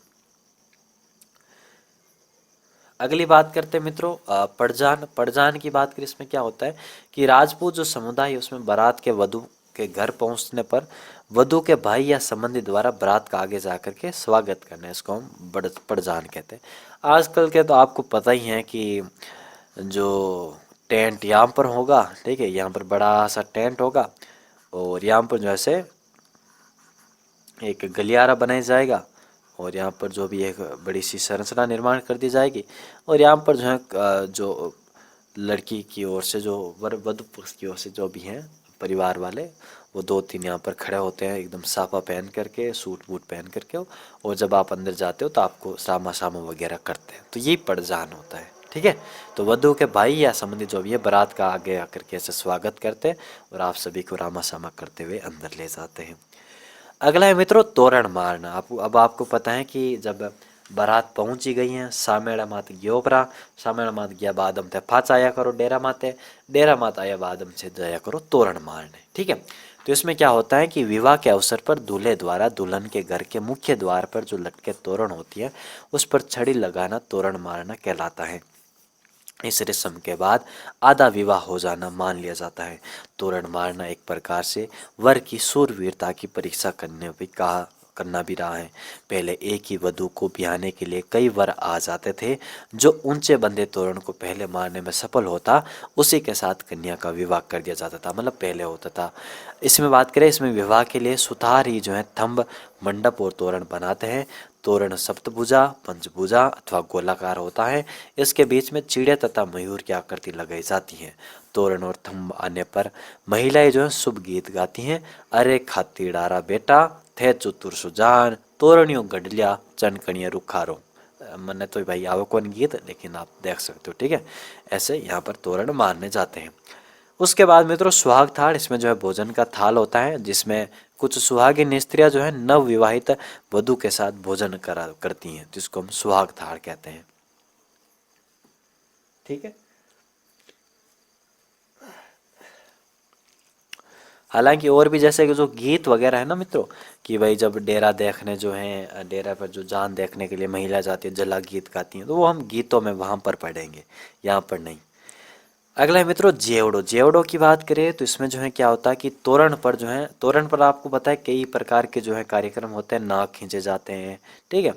अगली बात करते हैं मित्रों पड़जान। पड़जान की बात करें इसमें क्या होता है कि राजपूत जो समुदाय है उसमें बारात के वधु के घर पहुंचने पर वधु के भाई या संबंधी द्वारा बारात का आगे जाकर के स्वागत करना है, इसको हम पड़जान कहते हैं। आजकल के तो आपको पता ही है कि जो टेंट यहाँ पर होगा, ठीक है, यहाँ पर बड़ा सा टेंट होगा और यहाँ पर जो ऐसे एक गलियारा बनाया जाएगा और यहाँ पर जो भी एक बड़ी सी संरचना निर्माण कर दी जाएगी और यहाँ पर जो है जो लड़की की ओर से जो वधु पक्ष की ओर से जो भी हैं परिवार वाले वो 2-3 यहाँ पर खड़े होते हैं एकदम साफा पहन करके, सूट बूट पहन करके। और जब आप अंदर जाते हो तो आपको सामा सामा वगैरह करते हैं, तो यही पड़जान होता है, ठीक है। तो वधु के भाई या संबंधी जो भी है बारात का आगे आकर के ऐसे स्वागत करते हैं और आप सभी को रामा सामा करते हुए अंदर ले जाते हैं। अगला है मित्रों तोरण मारना। अब आपको पता है कि जब बारात पहुंची गई हैं सामेड़ा मात ग्योपरा, सामेड़ा मात गया बादम थे फाच आया करो डेरा माते, डेरा मात आया बादम से जाया करो तोरण मारने, ठीक है। तो इसमें क्या होता है कि विवाह के अवसर पर दूल्हे द्वारा दुल्हन के घर के मुख्य द्वार पर जो लटके तोरण होती है उस पर छड़ी लगाना तोरण मारना कहलाता है। इस रस्म के बाद आधा विवाह हो जाना मान लिया जाता है। तोरण मारना एक प्रकार से वर की शूरवीरता की परीक्षा करना भी रहा है। पहले एक ही वधु को ब्याहने के लिए कई वर आ जाते थे। जो ऊंचे बंधे तोरण को पहले मारने में सफल होता उसी के साथ कन्या का विवाह कर दिया जाता था, मतलब पहले होता था। इसमें बात करें, इसमें विवाह के लिए सुतार ही जो है थंब मंडप और तोरण बनाते हैं। तोरण सप्तभुजा, पंचभुजा अथवा गोलाकार होता है। इसके बीच में चिड़िया तथा मयूर की आकृति लगाई जाती है। तोरण और थंब आने पर महिलाएं जो है शुभ गीत गाती हैं। अरे खाती डारा बेटा थे चतुर सुजान, तोरणियों गडलिया चनकणिया रुखारो। मैंने तो भाई आओ कौन गीत, लेकिन आप देख सकते हो, ठीक है। ऐसे यहाँ पर तोरण मारने जाते हैं। उसके बाद मित्रों सुहाग थाल। इसमें जो है भोजन का थाल होता है जिसमें कुछ सुहागिन स्त्रियां जो है नव विवाहित वधु के साथ भोजन करती हैं, जिसको हम सुहाग थाल कहते हैं, ठीक है। हालांकि और भी जैसे कि जो गीत वगैरह है ना मित्रों कि भाई जब डेरा देखने जो है डेरा पर जो जान देखने के लिए महिला जाती है जला गीत गाती हैं, तो वो हम गीतों में वहाँ पर पढ़ेंगे, यहाँ पर नहीं। अगला है मित्रों जेवड़ो। जेवड़ो की बात करें तो इसमें जो है क्या होता है कि तोरण पर जो है, तोरण पर आपको पता है कई प्रकार के जो है कार्यक्रम होते हैं, नाक खींचे जाते हैं, ठीक है,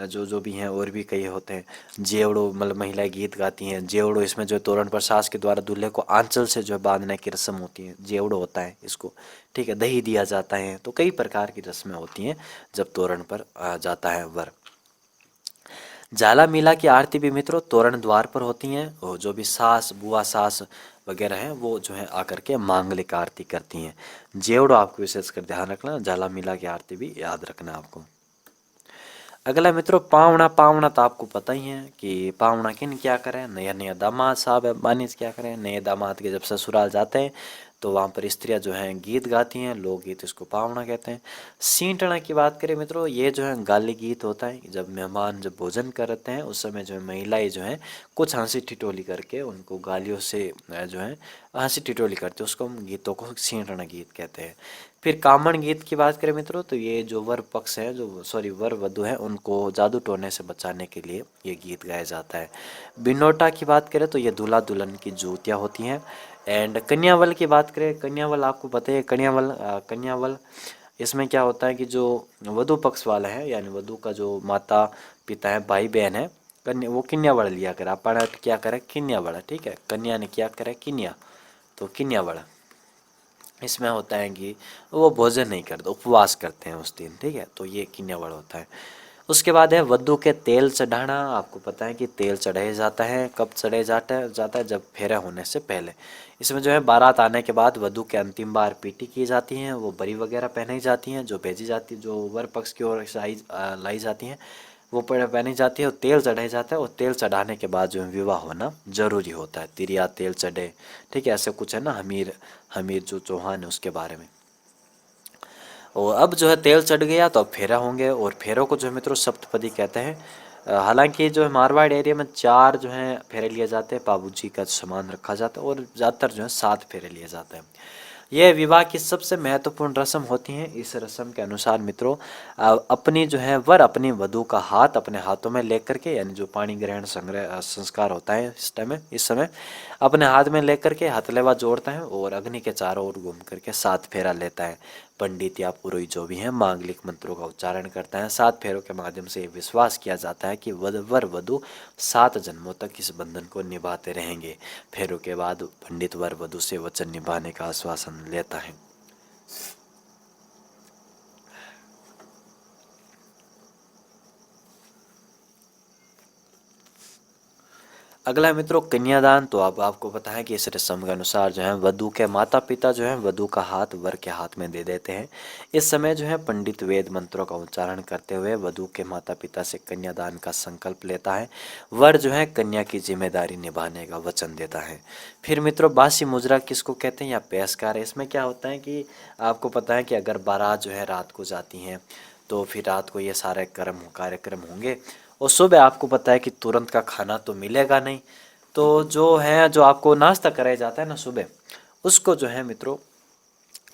जो जो भी हैं और भी कई होते हैं। जेवड़ो मतलब महिलाएं गीत गाती हैं। जेवड़ो इसमें जो है तोरण पर सास के द्वारा दूल्हे को आंचल से जो है बांधने की रस्म होती है, जेवड़ो होता है इसको, ठीक है। दही दिया जाता है, तो कई प्रकार की रस्में होती हैं जब तोरण पर जाता है वर। जाला मीला की आरती भी मित्रों तोरण द्वार पर होती हैं और जो भी सास बुआ सास वगैरह हैं वो जो है आकर के मांगलिक आरती करती हैं। जेवड़ो आपको विशेषकर ध्यान रखना, जाला मीला की आरती भी याद रखना आपको। अगला मित्रों पावना। पावना तो आपको पता ही है कि पावना किन क्या करें, नया नया दामाद साहब है बानिज क्या करें, नए दामाद के जब ससुराल जाते हैं तो वहाँ पर स्त्रियाँ जो हैं गीत गाती हैं, लोकगीत, इसको पावना कहते हैं। सींटना की बात करें मित्रों, ये जो है गाली गीत होता है, जब मेहमान जब भोजन करते हैं उस समय जो है महिलाएं जो हैं कुछ हंसी ठिठोली करके उनको गालियों से जो है हंसी ठिठोली करते हैं, उसको हम गीतों को सींटना गीत कहते हैं। फिर कामण गीत की बात करें मित्रों तो ये जो वर पक्ष है, जो सॉरी वर वधु है, उनको जादू टोने से बचाने के लिए ये गीत गाया जाता है। बिनोटा की बात करें तो ये दूल्हा दुल्हन की जूतियाँ होती हैं। एंड कन्यावल की बात करें, कन्यावल आपको पता है, कन्यावल इसमें क्या होता है कि जो वधु पक्ष वाला है यानी वधु का जो माता पिता है, भाई बहन है, कन्या वो किन्यावल लिया करे, अपन क्या करे किन्यावल, ठीक है, कन्या ने क्या करे किन्या, तो किन्यावल इसमें होता है कि वो भोजन नहीं करते, उपवास करते हैं उस दिन, ठीक है, तो ये किन्यावल होता है। उसके बाद है वधु के तेल चढ़ाना। आपको पता है कि तेल चढ़ाया जाता है, कब चढ़ाया जाता है जब फेरा होने से पहले। इसमें जो है बारात आने के बाद वधु के अंतिम बार पीटी की जाती हैं, वो बरी वगैरह पहनाई जाती हैं, जो भेजी जाती जो वर पक्ष की ओर से लाई जाती हैं वो पहनी जाती है, और तेल चढ़ाया जाता है, और तेल चढ़ाने के बाद जो है विवाह होना जरूरी होता है। तिरिया तेल चढ़े, ठीक है, ऐसे कुछ है ना, हमीर हमीर जो चौहान है उसके बारे में। और अब जो है तेल चढ़ गया तो अब फेरा होंगे, और फेरों को जो है मित्रों सप्तपदी कहते हैं। हालांकि जो है मारवाड़ एरिया में 4 जो है फेरे लिए जाते हैं, बाबूजी का सामान रखा जाता है, और ज़्यादातर जो है 7 फेरे लिए जाते हैं। यह विवाह की सबसे महत्वपूर्ण रस्म होती है। इस रस्म के अनुसार मित्रों अपनी जो है वर अपनी वधु का हाथ अपने हाथों में लेकर के, यानी जो पाणी ग्रहण संग्रह संस्कार होता है इस समय अपने हाथ में लेकर के हथलेवा जोड़ता है और अग्नि के चारों ओर घूम करके 7 फेरा लेता है। पंडित या पुरोहित जो भी हैं मांगलिक मंत्रों का उच्चारण करता है। 7 फेरों के माध्यम से विश्वास किया जाता है कि वर वधु 7 जन्मों तक इस बंधन को निभाते रहेंगे। फेरों के बाद पंडित वर वधु से वचन निभाने का आश्वासन लेता है। अगला है मित्रों कन्यादान। तो अब आपको पता है कि इस रस्म के अनुसार जो है वधु के माता पिता जो है वधु का हाथ वर के हाथ में दे देते हैं। इस समय जो है पंडित वेद मंत्रों का उच्चारण करते हुए वधु के माता पिता से कन्यादान का संकल्प लेता है। वर जो है कन्या की जिम्मेदारी निभाने का वचन देता है। फिर मित्रों बासी मुजरा किसको कहते हैं या पेशकार। इसमें क्या होता है कि आपको पता है कि अगर बारात जो है रात को जाती हैं तो फिर रात को ये सारे कार्यक्रम होंगे, और सुबह आपको पता है कि तुरंत का खाना तो मिलेगा नहीं, तो जो है जो आपको नाश्ता कराया जाता है ना सुबह, उसको जो है मित्रों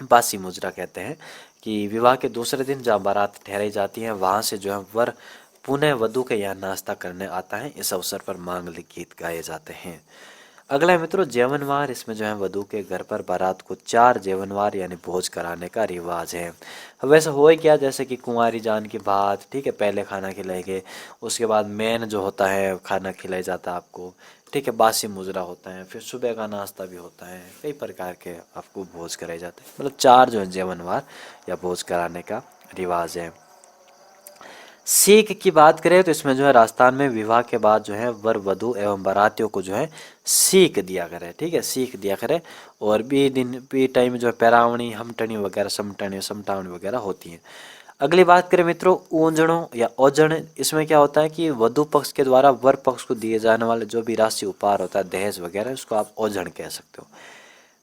बासी मुजरा कहते हैं। कि विवाह के दूसरे दिन जहाँ बारात ठहराई जाती है वहाँ से जो है वर पुनः वधु के यहाँ नाश्ता करने आता है। इस अवसर पर मांगलिक गीत गाए जाते हैं। अगला है मित्रों जेवनवार। इसमें जो है वधु के घर पर बारात को 4 जेवनवार यानी भोज कराने का रिवाज है। वैसे हो क्या, जैसे कि कुंवारी जान की बात, ठीक है, पहले खाना खिलाएंगे, उसके बाद मेन जो होता है खाना खिलाया जाता है आपको, ठीक है, बासी मुजरा होता है, फिर सुबह का नाश्ता भी होता है, कई प्रकार के आपको भोज कराए जाते हैं। मतलब 4 जो है जेवनवार या भोज कराने का रिवाज है। सीख की बात करें तो इसमें जो है राजस्थान में विवाह के बाद जो है वर वधु एवं बारातियों को जो है सीख दिया करे, ठीक है, सीख दिया करे। और बी टाइम जो है पैरावणी हमटनी वगैरह समटावणी वगैरह होती हैं। अगली बात करें मित्रों ऊंजणों या ओजण। इसमें क्या होता है कि वधु पक्ष के द्वारा वर पक्ष को दिए जाने वाले जो भी राशि उपहार होता है, दहेज वगैरह, उसको आप ओजण कह सकते हो।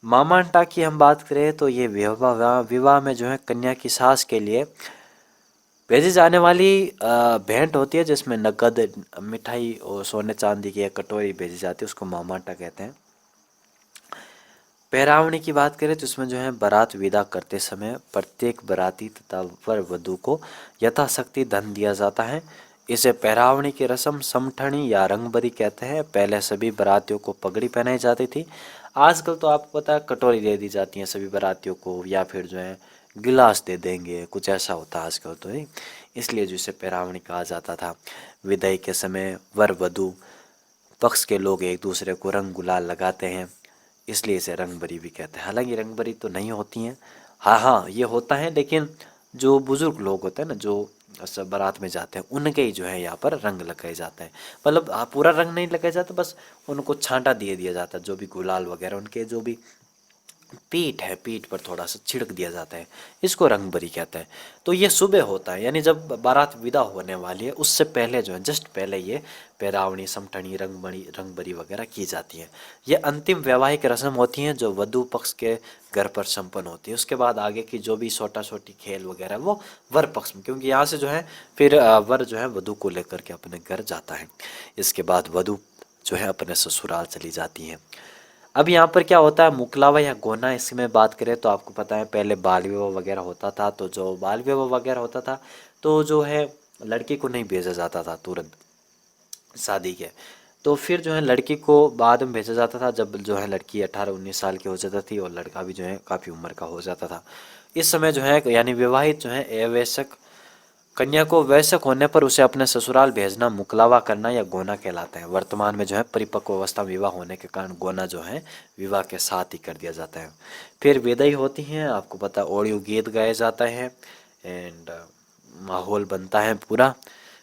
मामांटा की हम बात करें तो ये विवाह में जो है कन्या की सास के लिए भेजी जाने वाली भेंट होती है, जिसमें नकद, मिठाई और सोने चांदी की एक कटोरी भेजी जाती है, उसको मामाटा कहते हैं। पैरावणी की बात करें तो इसमें जो है बारात विदा करते समय प्रत्येक बाराती तथा वर वधु को यथाशक्ति धन दिया जाता है। इसे पैरावणी की रस्म समठनी या रंगबरी कहते हैं। पहले सभी बारातियों को पगड़ी पहनाई जाती थी, आजकल तो आपको पता है कटोरी दे दी जाती है सभी बारातियों को, या फिर जो है गिलास दे देंगे, कुछ ऐसा होता है आजकल तो ही, इसलिए जो इसे पैरावणी कहा जाता था। विदाई के समय वर वधु पक्ष के लोग एक दूसरे को रंग गुलाल लगाते हैं, इसलिए इसे रंगबरी भी कहते हैं। हालांकि रंगबरी तो नहीं होती हैं, हाँ हाँ ये होता है, लेकिन जो बुजुर्ग लोग होते हैं ना, जो सब बारात में जाते हैं, उनके ही जो है यहाँ पर रंग लगाए जाते हैं। मतलब पूरा रंग नहीं लगाया जाता, बस उनको छांटा दिया जाता है, जो भी गुलाल वगैरह उनके जो भी पीठ है, पीठ पर थोड़ा सा छिड़क दिया जाता है, इसको रंगबरी कहते हैं। तो ये सुबह होता है, यानी जब बारात विदा होने वाली है उससे पहले जो है, जस्ट पहले ये पैरावणी, समटनी, रंगबरी वगैरह की जाती है। ये अंतिम वैवाहिक रस्म होती हैं जो वधु पक्ष के घर पर संपन्न होती है। उसके बाद आगे की जो भी छोटा छोटी खेल वगैरह वो वर पक्ष में, क्योंकि यहाँ से जो है फिर वर जो है वधु को लेकर के अपने घर जाता है। इसके बाद वधु जो है अपने ससुराल चली जाती है। अब यहाँ पर क्या होता है, मुकलावा या गोना, इसमें बात करें तो आपको पता है पहले बाल विवाह वगैरह होता था। तो जो बाल विवाह वगैरह होता था तो जो है लड़की को नहीं भेजा जाता था तुरंत शादी के, तो फिर जो है लड़की को बाद में भेजा जाता था जब जो है लड़की 18-19 साल की हो जाती थी और लड़का भी जो है काफ़ी उम्र का हो जाता था। इस समय जो है यानी विवाहित जो है अवयस्क कन्या को वयस्क होने पर उसे अपने ससुराल भेजना मुकलावा करना या गोना कहलाता है। वर्तमान में जो है परिपक्व अवस्था में विवाह होने के कारण गोना जो है विवाह के साथ ही कर दिया जाता है। फिर विदाई होती है, आपको पता है ओडियो गीत गाया जाता है एंड माहौल बनता है पूरा।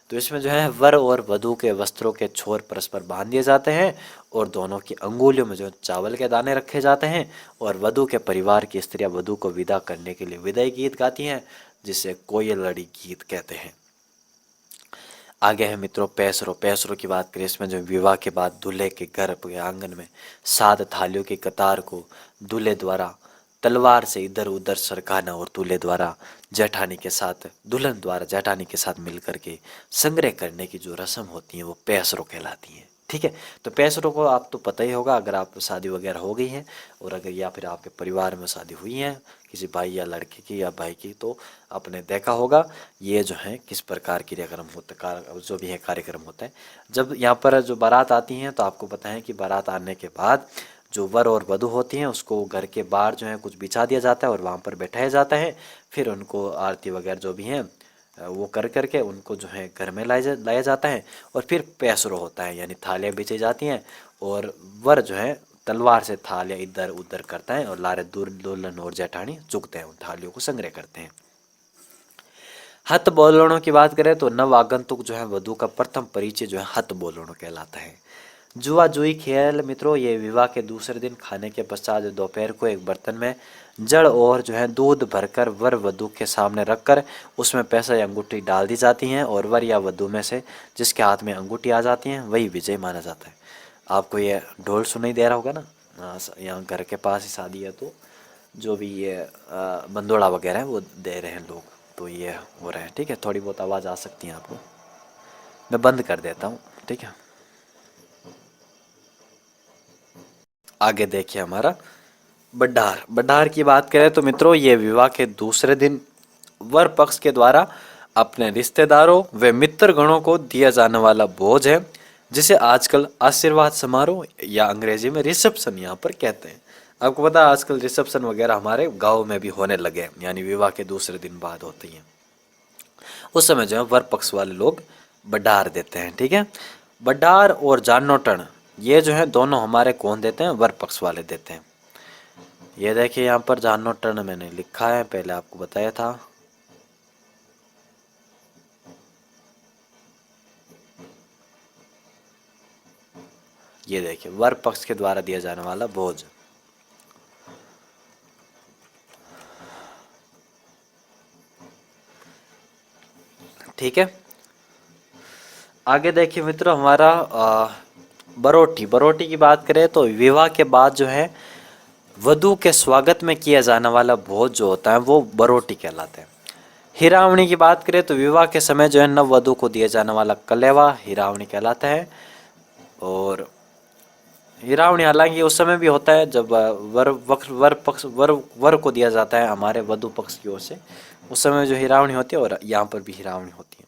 तो इसमें जो है वर और वधू के वस्त्रों के छोर परस्पर बांध दिए जाते हैं और दोनों की अंगुलियों में जो चावल के दाने रखे जाते हैं और वधू के परिवार की स्त्रियां वधू को विदा करने के लिए विदाई गीत गाती हैं, जिसे कोयलड़ी गीत कहते हैं। आगे है मित्रों पैसरों। पैसरों की बात करें, इसमें जो विवाह के बाद दूल्हे के घर के आंगन में 7 थालियों की कतार को दूल्हे द्वारा तलवार से इधर उधर सरकाना और दूल्हे द्वारा जेठानी के साथ, दुल्हन द्वारा जेठानी के साथ मिलकर के संग्रह करने की जो रस्म होती है वो पैसरों कहलाती है। ठीक है, तो पैसरों को आप तो पता ही होगा, अगर आप शादी वगैरह हो गई है और अगर या फिर आपके परिवार में शादी हुई है किसी भाई या लड़के की या भाई की, तो आपने देखा होगा ये जो है किस प्रकार क्रियाक्रम होता, जो भी है कार्यक्रम होता है। जब यहाँ पर जो बारात आती हैं तो आपको पता है कि बारात आने के बाद जो वर और वधू होती हैं उसको घर के बाहर जो है कुछ बिछा दिया जाता है और वहाँ पर बैठाया जाता है। फिर उनको आरती वगैरह जो भी हैं वो कर करके उनको जो है घर में लाया जाता है और फिर पैसरो होता है, यानी थालियाँ बिछी जाती हैं और वर जो है तलवार से थालियाँ इधर उधर करता है और लारे दुल्हन और जेठानी चुगते हैं, उन थालियों को संग्रह करते हैं। हथ बोलणों की बात करें तो नव आगंतुक जो है वधू का प्रथम परिचय जो है हथ बोलणों कहलाता है। जुआ जुई खेल मित्रों, ये विवाह के दूसरे दिन खाने के पश्चात दोपहर को एक बर्तन में जड़ और जो है दूध भरकर वर वधू के सामने रखकर उसमें पैसा या अंगूठी डाल दी जाती हैं और वर या वधू में से जिसके हाथ में अंगूठी आ जाती है वही विजय माना जाता है। आपको ये ढोल सुनाई दे रहा होगा ना, यहाँ घर के पास ही शादी है तो जो भी ये बंदोड़ा वगैरह है वो दे रहे हैं लोग, तो ये हो रहा है। ठीक है, थोड़ी बहुत आवाज़ आ सकती है आपको, मैं बंद कर देता हूँ। ठीक है, आगे देखिए हमारा बड्ढार। बड्ढार की बात करें तो मित्रों ये विवाह के दूसरे दिन वर पक्ष के द्वारा अपने रिश्तेदारों व मित्र गणों को दिया जाने वाला भोज है, जिसे आजकल आशीर्वाद समारोह या अंग्रेजी में रिसेप्शन यहाँ पर कहते हैं। आपको पता है आजकल रिसेप्शन वगैरह हमारे गाँव में भी होने लगे हैं, यानी विवाह के दूसरे दिन बाद होती हैं। उस समय जो है वर पक्ष वाले लोग बड्ढार देते हैं। ठीक है, बड्ढार और जानोटन ये जो है दोनों हमारे कौन देते हैं, वर पक्ष वाले देते हैं। ये देखिए यहाँ पर जानोटन मैंने लिखा है, पहले आपको बताया था। ये देखिए वर पक्ष के द्वारा दिया जाने वाला भोज। ठीक है, आगे देखिए मित्रों हमारा बरोटी। बरोटी की बात करें तो विवाह के बाद जो है वधू के स्वागत में किया जाने वाला भोज जो होता है वो बरोटी कहलाता है। हिरावणी की बात करें तो विवाह के समय जो है नव वधू को दिया जाने वाला कलेवा हिरावणी कहलाता है। और हिरावणी हालांकि उस समय भी होता है जब वर को दिया जाता है हमारे वधू पक्ष की ओर से, उस समय जो हिरावणी होती है और यहाँ पर भी हिरावणी होती है।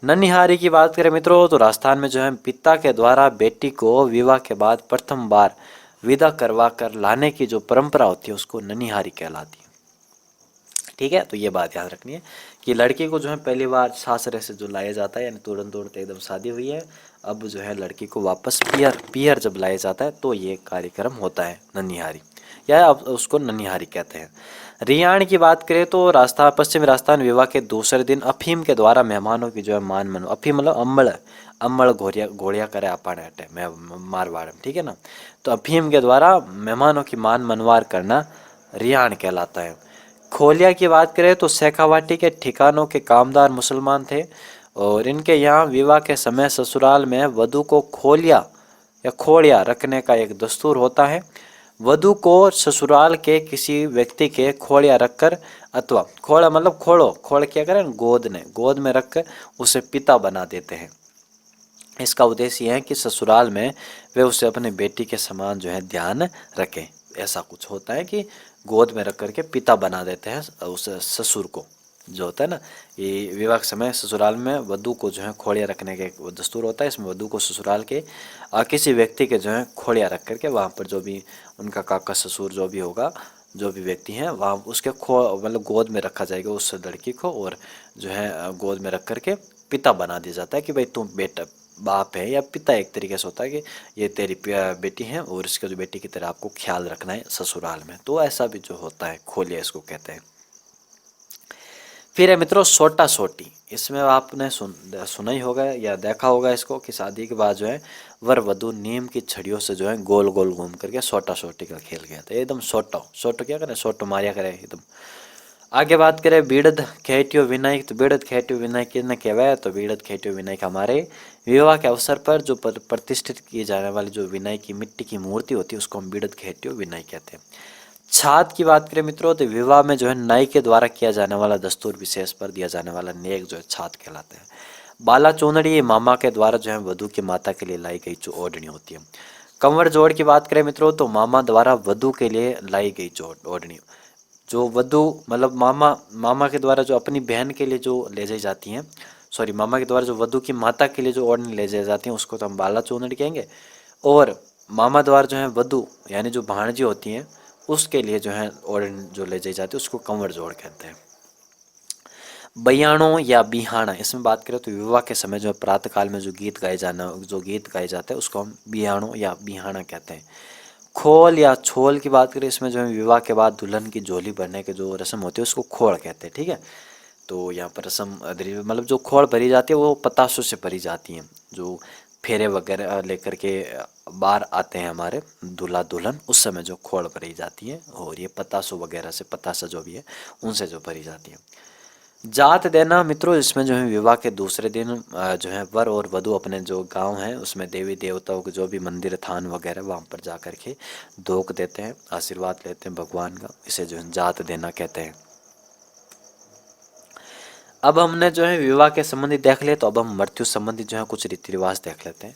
ननिहारी की बात करें मित्रों तो राजस्थान में जो है पिता के द्वारा बेटी को विवाह के बाद प्रथम बार विदा करवा कर लाने की जो परंपरा होती है उसको ननिहारी कहलाती है। ठीक है, तो ये बात याद रखनी है कि लड़की को जो है पहली बार सासरे से जो लाया जाता है, यानी तुरंत तुरंत एकदम शादी हुई है, अब जो है लड़की को वापस पियर जब लाया जाता है तो ये कार्यक्रम होता है ननिहारी, या अब उसको ननिहारी कहते हैं। रियाण की बात करें तो राजस्थान, पश्चिमी राजस्थान विवाह के दूसरे दिन अफीम के द्वारा मेहमानों की जो है मान मनो, अफीम मतलब अम्बल, अम्बल घोड़िया घोड़िया करे अपाने हटे मैं मारवाड़ में, ठीक है ना। तो अफीम के द्वारा मेहमानों की मान मनवार करना रियाण कहलाता है। खोलिया की बात करें तो शेखावाटी के ठिकानों के कामदार मुसलमान थे और इनके यहाँ विवाह के समय ससुराल में वधू को खोलिया या खोड़िया रखने का एक दस्तूर होता है। वधू को ससुराल के किसी व्यक्ति के खोड़िया रखकर अथवा खोड़ा मतलब खोड़ो खोड़ क्या करें गोद में रखकर उसे पिता बना देते हैं। इसका उद्देश्य यह है कि ससुराल में वे उसे अपने बेटी के समान जो है ध्यान रखें। ऐसा कुछ होता है कि गोद में रख करके पिता बना देते हैं उस ससुर को, जो होता है ना। ये विवाह के समय ससुराल में वधू को जो है खोड़िया रखने के वो दस्तूर होता है। इसमें वधू को ससुराल के किसी व्यक्ति के जो है खोड़िया रख करके वहाँ पर जो भी उनका काका ससुर जो भी होगा, जो भी व्यक्ति हैं वहाँ उसके मतलब गोद में रखा जाएगा उस लड़की को, और जो है गोद में रख करके पिता बना दिया जाता है कि भाई तुम बेटा बाप है या पिता एक तरीके से होता है कि ये तेरी बेटी है और इसके जो बेटी की तरह आपको ख्याल रखना है ससुराल में। तो ऐसा भी जो होता है खोलिया इसको कहते हैं। फिर है मित्रों सोटा सोटी। इसमें आपने सुना ही होगा या देखा होगा इसको कि शादी के बाद जो है वर वधु नीम की छड़ियों से जो है गोल गोल घूम करके सोटा सोटी का खेल गया था। एकदम सोटो सोटो क्या करे, सोटो मारिया करे एकदम। आगे बात करें बीड़द खेटियो विनायक। तो बीड़द खेटियो विनायक किसने कहवाया, तो बीड़द खेटियो विनायक हमारे विवाह के अवसर पर जो प्रतिष्ठित किए जाने वाली जो विनायक की मिट्टी की मूर्ति होती है उसको हम बीड़द खेटियो विनायक कहते हैं। छात की बात करें मित्रों तो विवाह में जो है नाई के द्वारा किया जाने वाला दस्तूर विशेष पर दिया जाने वाला नेक जो है छात कहलाता है। बाला चूनड़ी मामा के द्वारा जो है वधु की माता के लिए लाई गई जो ओढ़नी होती है। कंवर जोड़ की बात करें मित्रों तो मामा द्वारा वधु के लिए लाई गई जो ओढ़नी, जो वधु मतलब मामा के द्वारा जो अपनी बहन के लिए जो ले जाई जाती हैं, सॉरी मामा के द्वारा जो वधु की माता के लिए जो ओढ़नी ले जाई जाती हैं उसको तो हम बाला चूनड़ी कहेंगे। और मामा द्वारा जो है वधु यानी जो भाणजी होती हैं उसके लिए जो है ओढ़नी जो ले जाई जाती है उसको कंवर जोड़ कहते हैं। बयाणों या बिहाना, इसमें बात करें तो विवाह के समय जो प्रातः काल में जो गीत गाए जाते हैं उसको हम बिहाणों या बिहाना कहते हैं। खोल या छोल की बात करें इसमें जो है विवाह के बाद दुल्हन की झोली भरने के जो रस्म होती है उसको खोड़ कहते हैं, ठीक है। तो यहाँ पर रस्म मतलब जो खोड़ भरी जाती है वो पतासों से भरी जाती हैं। जो फेरे वगैरह लेकर के बाहर आते हैं हमारे दूल्हा दुल्हन उस समय जो खोड़ भरी जाती है, और ये पतासों वगैरह से पतासा जो भी है उनसे जो भरी जाती है। जात देना मित्रों, इसमें जो है विवाह के दूसरे दिन जो है वर और वधु अपने जो गांव है उसमें देवी देवताओं के जो भी मंदिर थान वगैरह वहाँ पर जा कर के धोख देते हैं, आशीर्वाद लेते हैं भगवान का। इसे जो है जात देना कहते हैं। अब हमने जो है विवाह के संबंधी देख लिया, तो अब हम मृत्यु संबंधी जो है कुछ रीति रिवाज देख लेते हैं।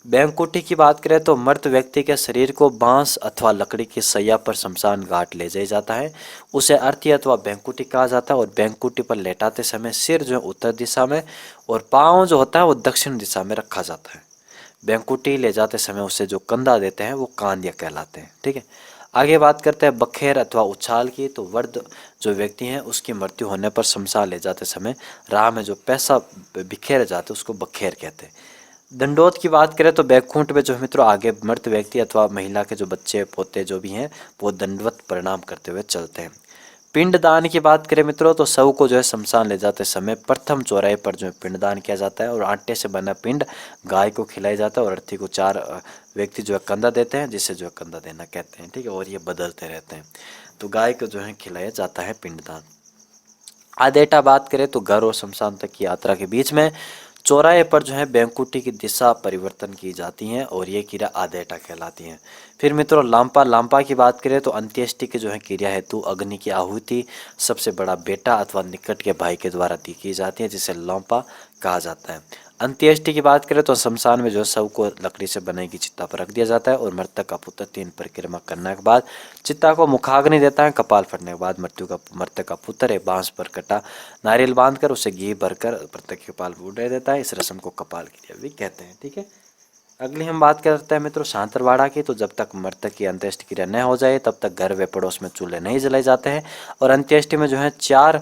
बैंकुटी की बात करें तो मृत व्यक्ति के शरीर को बांस अथवा लकड़ी की सैया पर शमशान घाट ले जाया जाता है, उसे अर्थी अथवा बैंकुटी कहा जाता है। और बैंकुटी पर लेटाते समय सिर जो है उत्तर दिशा में और पाँव जो होता है वो दक्षिण दिशा में रखा जाता है। बैंकुटी ले जाते समय उसे जो कंधा देते हैं वो कांदिया कहलाते हैं, ठीक है। आगे बात करते हैं बखेर अथवा उछाल की। तो वृद्ध जो व्यक्ति हैं उसकी मृत्यु होने पर शमशान ले जाते समय राह में जो पैसा बिखेर जाते उसको बखेर कहते हैं। दंडोत की बात करें तो बैकुंठ में जो मित्रों आगे मृत व्यक्ति अथवा महिला के जो बच्चे पोते जो भी हैं वो दंडवत प्रणाम करते हुए चलते हैं। पिंडदान की बात करें मित्रों तो शव को जो है शमशान ले जाते समय प्रथम चौराहे पर जो है पिंडदान किया जाता है और आटे से बना पिंड गाय को खिलाया जाता है और अर्थी को 4 व्यक्ति जो है कंधा देते हैं, जिसे जो है कंधा देना कहते हैं, ठीक है। और ये बदलते रहते हैं, तो गाय को जो है खिलाया जाता है पिंडदान। आदेटा बात करें तो घर और शमशान तक की यात्रा के बीच में चौराहे पर जो है बैंकुटी की दिशा परिवर्तन की जाती हैं और ये क्रिया आदेटा कहलाती हैं। फिर मित्रों लांपा की बात करें तो अंत्येष्टि की जो है क्रिया हेतु अग्नि की आहुति सबसे बड़ा बेटा अथवा निकट के भाई के द्वारा दी की जाती है, जिसे लांपा कहा जाता है। अंत्येष्टि की बात करें तो शमशान में जो है शव को लकड़ी से बनाई गई चिता पर रख दिया जाता है और मृतक का पुत्र 3 परिक्रमा करने के बाद चिता को मुखाग्नि देता है। कपाल फटने के बाद मृतक का पुत्र एक बांस पर कटा नारियल बांधकर उसे घी भरकर मृतक के कपाल पर उड़ा देता है। इस रस्म को कपाल क्रिया भी कहते हैं, ठीक है। अगली हम बात करते हैं मित्रों शांतरवाड़ा की। तो जब तक मृतक की अंत्येष्टि क्रिया न हो जाए तब तक घर व पड़ोस में चूल्हे नहीं जलाए जाते हैं और अंत्येष्टि में जो है 4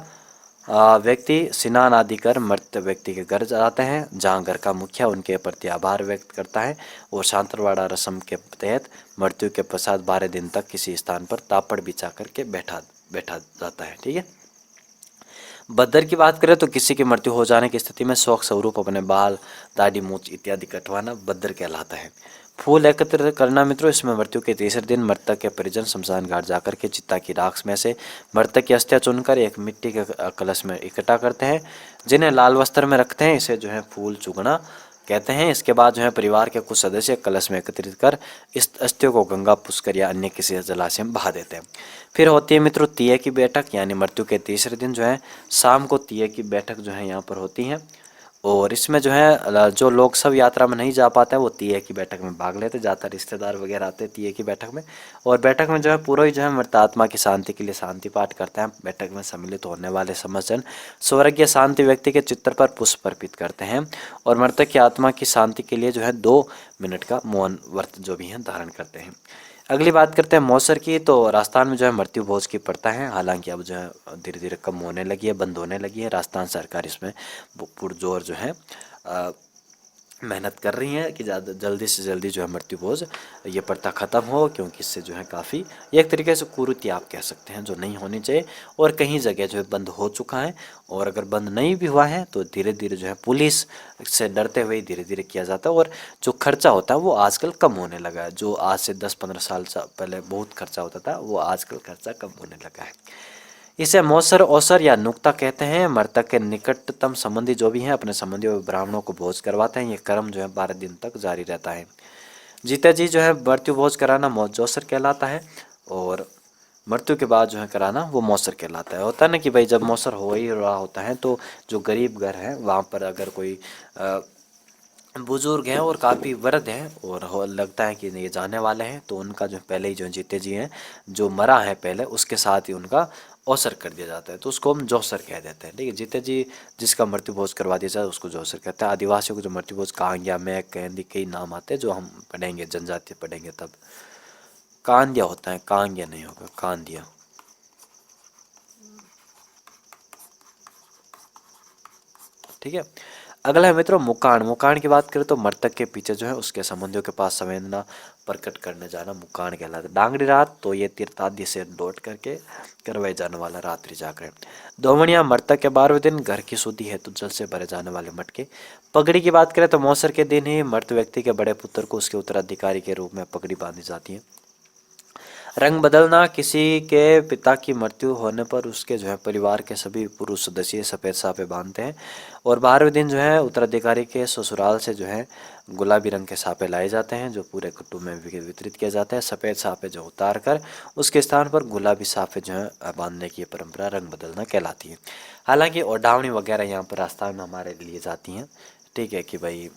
व्यक्ति स्नान आदि कर मृत व्यक्ति के घर जाते हैं, जहां घर का मुखिया उनके प्रति आभार व्यक्त करता है और शांतरवाड़ा रस्म के तहत मृत्यु के पश्चात 12 दिन तक किसी स्थान पर तापड़ बिछा करके बैठा बैठा जाता है। ठीक है। बद्दर की बात करें तो किसी की मृत्यु हो जाने की स्थिति में शोक स्वरूप अपने बाल, दाढ़ी, मूछ इत्यादि कटवाना बद्दर कहलाता है। फूल एकत्र करना मित्रों, इसमें मृत्यु के तीसरे दिन मृतक के परिजन शमशान घाट जाकर के चिता की राख में से मृतक की अस्थियां चुनकर एक मिट्टी के कलश में इकट्ठा करते हैं, जिन्हें लाल वस्त्र में रखते हैं। इसे जो है फूल चुगना कहते हैं। इसके बाद जो है परिवार के कुछ सदस्य कलश में एकत्रित कर इस अस्थियों को गंगा, पुष्कर या अन्य किसी जलाशय में बहा देते हैं। फिर होती है मित्रों तीये की बैठक, यानी मृत्यु के तीसरे दिन जो है शाम को तीये की बैठक जो है यहाँ पर होती है। और इसमें जो है जो लोग सब यात्रा में नहीं जा पाते हैं वो तीये की बैठक में भाग लेते, ज़्यादातर रिश्तेदार वगैरह आते हैं तीये की बैठक में। और बैठक में जो है पुरोहित जो है मृत आत्मा की शांति के लिए शांति पाठ करते हैं। बैठक में सम्मिलित होने वाले समस्त जन स्वर्गीय शांति व्यक्ति के चित्र पर पुष्प अर्पित करते हैं और मृतक की आत्मा की शांति के लिए जो है 2 मिनट का मौन व्रत जो भी है धारण करते हैं। अगली बात करते हैं मौसर की। तो राजस्थान में जो है मृत्यु भोज की प्रथा है, हालांकि अब जो है धीरे धीरे कम होने लगी है, बंद होने लगी है। राजस्थान सरकार इसमें पुरजोर जो है मेहनत कर रही है कि ज़्यादा जल्दी से जल्दी जो है मृत्यु भोज ये प्रथा ख़त्म हो, क्योंकि इससे जो है काफ़ी एक तरीके से कुरीति आप कह सकते हैं जो नहीं होनी चाहिए। और कहीं जगह जो है बंद हो चुका है, और अगर बंद नहीं भी हुआ है तो धीरे धीरे जो है पुलिस से डरते हुए धीरे धीरे किया जाता है। और जो खर्चा होता है वो आजकल कम होने लगा है। जो आज से 10-15 साल पहले बहुत खर्चा होता था वो आजकल खर्चा कम होने लगा है। इसे मौसर औसर या नुक्ता कहते हैं। मृतक के निकटतम संबंधी जो भी हैं अपने संबंधियों ब्राह्मणों को भोज करवाते हैं। ये क्रम जो है 12 दिन तक जारी रहता है। जीते जी जो है मृत्यु भोज कराना मौजौसर कहलाता है, और मृत्यु के बाद जो है कराना वो मौसर कहलाता है। होता है ना कि भाई जब मौसर हो ही रहा होता है तो जो गरीब घर है वहाँ पर अगर कोई बुजुर्ग हैं और काफ़ी वृद्ध हैं और लगता है कि ये जाने वाले हैं, तो उनका जो पहले ही जो जीते जी हैं जो मरा है पहले उसके साथ ही उनका अवसर कर दिया जाता है, तो उसको हम जौसर कह देते हैं। ठीक है। जीते जी जिसका मृत्यु भोज करवा दिया जाए उसको जौसर कहते हैं। आदिवासियों को जो मृत्यु भोज कांग्या में कहंदी कई नाम आते हैं जो हम पढ़ेंगे, जनजातीय पढ़ेंगे तब। कांदिया होता है, कांग्या नहीं होगा, कांदिया। ठीक है। अगला है मित्रों मुकाण। मुकाण की बात करें तो मृतक के पीछे जो है उसके संबंधियों के पास संवेदना प्रकट करने जाना मुकाण कहलाता है। डांगरी रात तो ये तीर्थादि से लौट करके करवाए जाने वाला रात्रि जागरण। दोमनिया मृतक के 12वें दिन घर की शुद्धि है तो जल से भरे जाने वाले मटके। पगड़ी की बात करें तो मौसर के दिन ही मृत व्यक्ति के बड़े पुत्र को उसके उत्तराधिकारी के रूप में पगड़ी बांधी जाती है। रंग बदलना, किसी के पिता की मृत्यु होने पर उसके जो है परिवार के सभी पुरुष सदस्य सफ़ेद साफे बांधते हैं। और 12वें दिन जो है उत्तराधिकारी के ससुराल से जो है गुलाबी रंग के साफे लाए जाते हैं जो पूरे कुटुंब में वितरित किया जाता है। सफ़ेद साफे जो उतार कर उसके स्थान पर गुलाबी साफे जो है बांधने की परंपरा रंग बदलना कहलाती है। हालांकि ओढ़ावनी वगैरह यहाँ पर राजस्थान में हमारे लिए जाती हैं। ठीक है कि भाई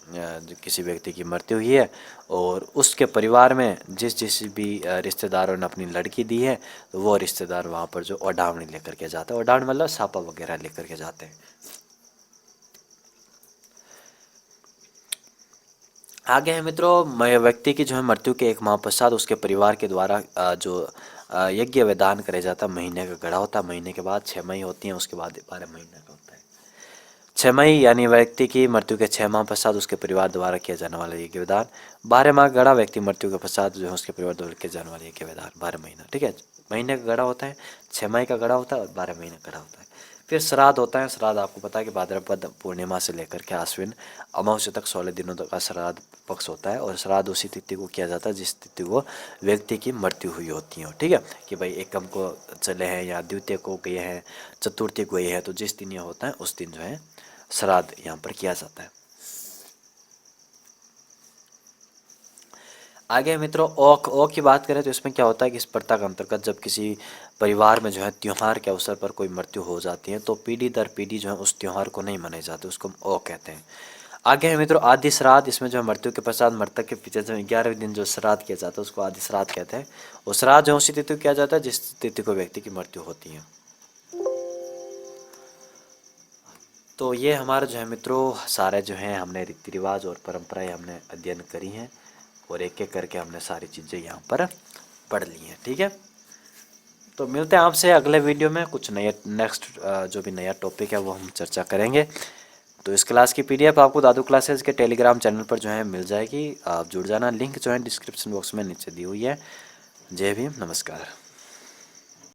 किसी व्यक्ति की मृत्यु हुई है और उसके परिवार में जिस भी रिश्तेदारों ने अपनी लड़की दी है तो वो रिश्तेदार वहाँ पर जो ओढ़ावनी लेकर के जाते हैं। ओढ़ावनी मतलब सापा वगैरह लेकर के जाते हैं। आगे है मित्रों व्यक्ति की जो है मृत्यु के 1 माह पश्चात उसके परिवार के द्वारा जो यज्ञ विधान करे जाता है। महीने का गड़ा होता है, महीने के बाद 6 महीने होती हैं, उसके बाद 12 महीने का होता है। 6 मई यानी व्यक्ति की मृत्यु के 6 माह पश्चात उसके परिवार द्वारा किया जाने वाला यज्ञ विधान। 12 माह गड़ा व्यक्ति मृत्यु के पश्चात जो है उसके परिवार द्वारा किया जाने वाला यज्ञ विधान 12 महीना। ठीक है। महीने का गड़ा होता है, 6 मई का गड़ा होता है और 12 महीने का गड़ा होता है। फिर श्राद्ध होता है। श्राद्ध आपको पता है कि भाद्रपद पूर्णिमा से लेकर के आश्विन अमावस्या तक 16 दिनों तक का श्राद्ध पक्ष होता है। और श्राद्ध उसी तिथि को किया जाता है जिस तिथि को व्यक्ति की मृत्यु हुई होती है। ठीक है कि भाई एकम को चले हैं या द्वितीय को गए हैं, चतुर्थी को गए हैं, तो जिस दिन यह होता है उस दिन जो है श्राद्ध यहाँ पर किया जाता है। आगे मित्रों ओक की बात करें तो इसमें क्या होता है कि इस प्रथा के अंतर्गत जब किसी परिवार में जो है त्योहार के अवसर पर कोई मृत्यु हो जाती है तो पीढ़ी दर पीढ़ी जो है उस त्योहार को नहीं मनाए जाते, उसको ओक कहते हैं। आगे है मित्रों आदि श्राद्ध। इसमें जो है मृत्यु के पश्चात मृतक के पीछे जो 11वें दिन जो श्राद्ध किया जाता है उसको आदि श्राद्ध कहते हैं। और श्राद्ध जो उसी तिथि को किया जाता है जिस तिथि को व्यक्ति की मृत्यु होती है। तो ये हमारा जो है मित्रों सारे जो हैं हमने रीति रिवाज और परंपराएं हमने अध्ययन करी हैं और एक एक करके हमने सारी चीज़ें यहाँ पर पढ़ ली हैं। ठीक है। तो मिलते हैं आपसे अगले वीडियो में। कुछ नया नेक्स्ट जो भी नया टॉपिक है वो हम चर्चा करेंगे। तो इस क्लास की PDF आपको दादू क्लासेस के टेलीग्राम चैनल पर जो है मिल जाएगी, आप जुड़ जाना। लिंक जो है डिस्क्रिप्शन बॉक्स में नीचे दी हुई है। जय भीम, नमस्कार।